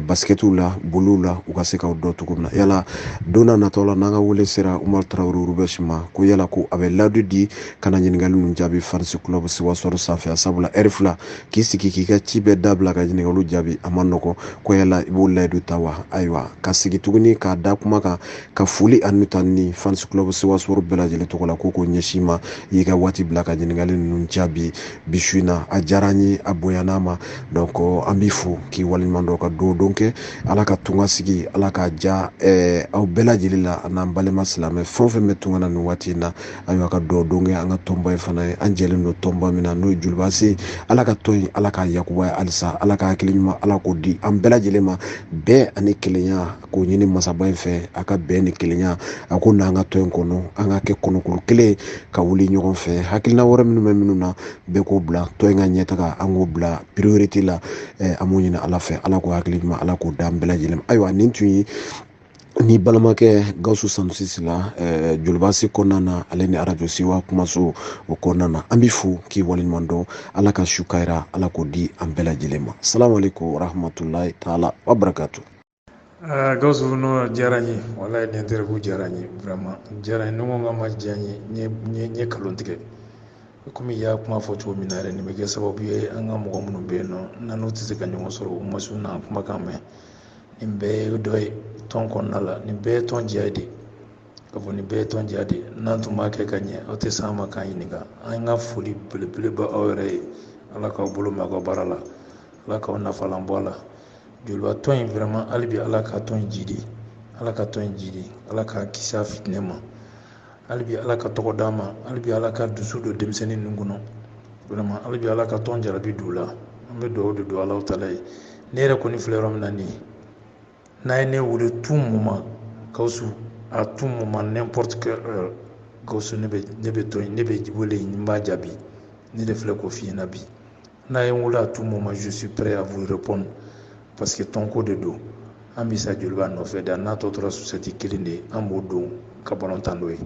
basketiw la boliw la u ka se k'aw dɔn cogo min na. Yala don n'a nataw la n'an ka wele sera Umaru Tarawele Rubɛsi ma ko yala ko a bɛ laadu di ka na ɲininkali ninnu jaabi fans club Sewa Sport sanfɛ, sabula heure fila k'i sigi k'i ka ci bɛɛ dabila ka ɲininkaliw jaabi a ma nɔgɔn. Ko yala i b'o layidu ta wa? Ayiwa ka sigi tuguni k'a da kuma kan ka foli ani ta ni fans club Sewa Sport bɛɛ lajɛlen tɔgɔ la ko ɲɛsin ma i y'i ka waati bila ka ɲininkali ninnu jaabi bi su in na. A diyara n ye, a bonyana ma, donc an b'i fo k'i waleɲuman dɔn ka don kɛ. Ala ka tunga sigi, ala ka ja aw bɛɛ lajɛlen la n'an balima silamɛ fɛn o fɛn bɛ tunga na nin waati in na. Ayiwa ka don kɛ an ka tɔnba ye fana ye, an jɛlen don tɔnba min na n'o ye Julibase. Ala ka tɔn in ala ka yakuba ye halisa, ala ka hakili ɲuman ala k'o di an bɛɛ lajɛlen ma, bɛɛ ani kelenya k'o ɲini masaba in fɛ, a ka bɛn ni kelenya a ko n'an ka tɔn in kɔnɔ an ka kɛ kɔnɔkuru kelen ka wuli ɲɔgɔn fɛ. Hakilina wɛrɛ minnu bɛ minnu na bɛɛ k'o bila tɔn in ka ɲɛtaga an k'o bila priorité la, an m'o ɲini ala fɛ, ala k'o hakili ɲuman ala k'o da an bɛɛ lajɛlen ma. Ayiwa nin tun ye ni balimakɛ Gawusu Sanusi Sila Julibase kɔnɔna na ale ni radio Sewa kumaso o kɔnɔna na. An b'i fo k'i waleɲuman dɔn, ala ka su kayira ala k'o di an bɛɛ lajɛlen ma. Salamu aleykum warahmatulahi taala wa barakatu. Gawusu no diyara n ye, walayi nin interview diyara n ye, vraiment diyara n ye, ni ko k'a ma diya n ye n ye kalon tigɛ komi i y'a kuma fɔ cogo min na yɛrɛ. Nin bɛ kɛ sababu ye an ka mɔgɔ minnu bɛ yen nɔ n'an n'u tɛ se ka ɲɔgɔn sɔrɔ u ma s'u na kumakan mɛn. Nin bɛɛ ye dɔ ye tɔn kɔnɔna la, nin bɛɛ ye tɔn diya de, ka fɔ nin bɛɛ ye tɔn diya de. N'an tun b'a kɛ ka ɲɛ aw tɛ s'an ma k'an ɲininka. An ka foli belebeleba aw yɛrɛ ye, ala k'aw bolo mɛn aw ka baara la, ala k'aw nafalan bɔ a la. joliba tɔn in vraiment hali bi ala ka tɔn in jidi, ala ka tɔn in jidi, ala ka kisi a fitinɛ ma, hali bi ala ka tɔgɔ d'a ma, hali bi ala ka dusu don denmisɛnnin ninnu kɔnɔ, vraiment hali bi ala ka tɔn jarabi d'u la. An bɛ dugawu de don Alahu Taala ye. Ne yɛrɛ kɔni filɛ yɔrɔ min na nin ye, n'a ye ne wele tout moment Gawusu, à tout moment n'importe quelle heure Gawusu ne bɛ tɔn in, ne bɛ wele n b'a jaabi, ne de filɛ k'o f'i ɲɛna bi. N'a ye n wele à tout moment je suis prêt à vous répondre parce que tɔnko de don. An bɛ sa joliba nɔfɛ de, n'a tɔ tora susɛti kelen de ye, an b'o don ka balontan n'o ye.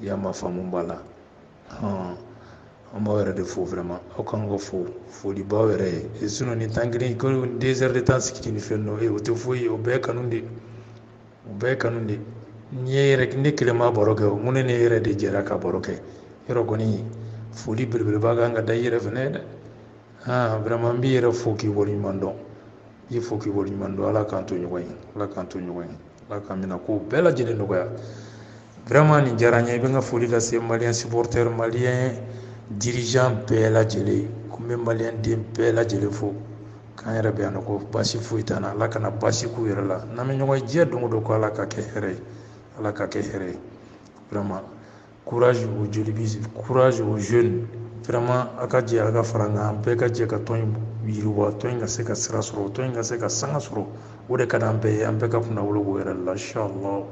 I y'a ma faamu b'a la. An b'aw yɛrɛ de fo vraiment, aw kan ka fo folibaw yɛrɛ ye. Sinon ni temps kelen ko 2 heures de temps sigi ni fɛn dɔ, o tɛ foyi ye, o bɛɛ ye kanu de, o bɛɛ ye kanu de. Ne kelen b'a baro kɛ, mun ne yɛrɛ de jɛra ka baro kɛ, yɔrɔ kɔni foli belebeleba kan ka da i yɛrɛ fɛnɛ ye dɛ. Vraiment n b'i yɛrɛ fo k'i waleɲuman dɔn, i fo k'i waleɲuman dɔn, ala k'an to ɲɔgɔn ye, ala k'an to ɲɔgɔn ye, ala k'an minɛ ko bɛɛ lajɛlen nɔgɔya. Vraiment nin diyara n ye, i bɛ n ka foli lase malien supporter, malien dirigeant bɛɛ lajɛlen, ko n bɛ malien den bɛɛ lajɛlen fo, k'an yɛrɛ bɛ yan nɔ ko baasi foyi t'an na, ala kana baasi k'u yɛrɛ la, n'an bɛ ɲɔgɔn ye diɲɛ don o don ko ala ka kɛ hɛrɛ ye, ala ka kɛ hɛrɛ ye. Vraiment courage aux jolibis, courage aux jeunes, vraiment a ka jɛ a ka fara an kan, an bɛɛ ka jɛ ka tɔn in yiriwa, tɔn in ka se ka sira sɔrɔ, tɔn in ka se ka sanga sɔrɔ, o de ka d'an bɛɛ ye, an bɛɛ ka kunna wolo k'o yɛrɛ la, inchallah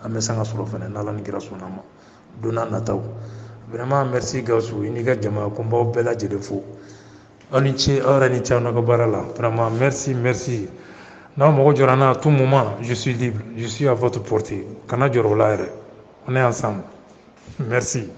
an bɛ sanga sɔrɔ fɛnɛ n'ala ni kira sɔnna ma don n'a nataw. Vraiment merci Gawusu, i n'i ka jama, ko n b'aw bɛɛ lajɛlen fo, aw ni ce, aw yɛrɛ ni ce aw n'a ka baara la, vraiment merci. N'aw mago jɔra n na à tout moment, je suis libre, je suis à votre portée, kana jɔrɔ o la yɛrɛ, on est ensemble, merci.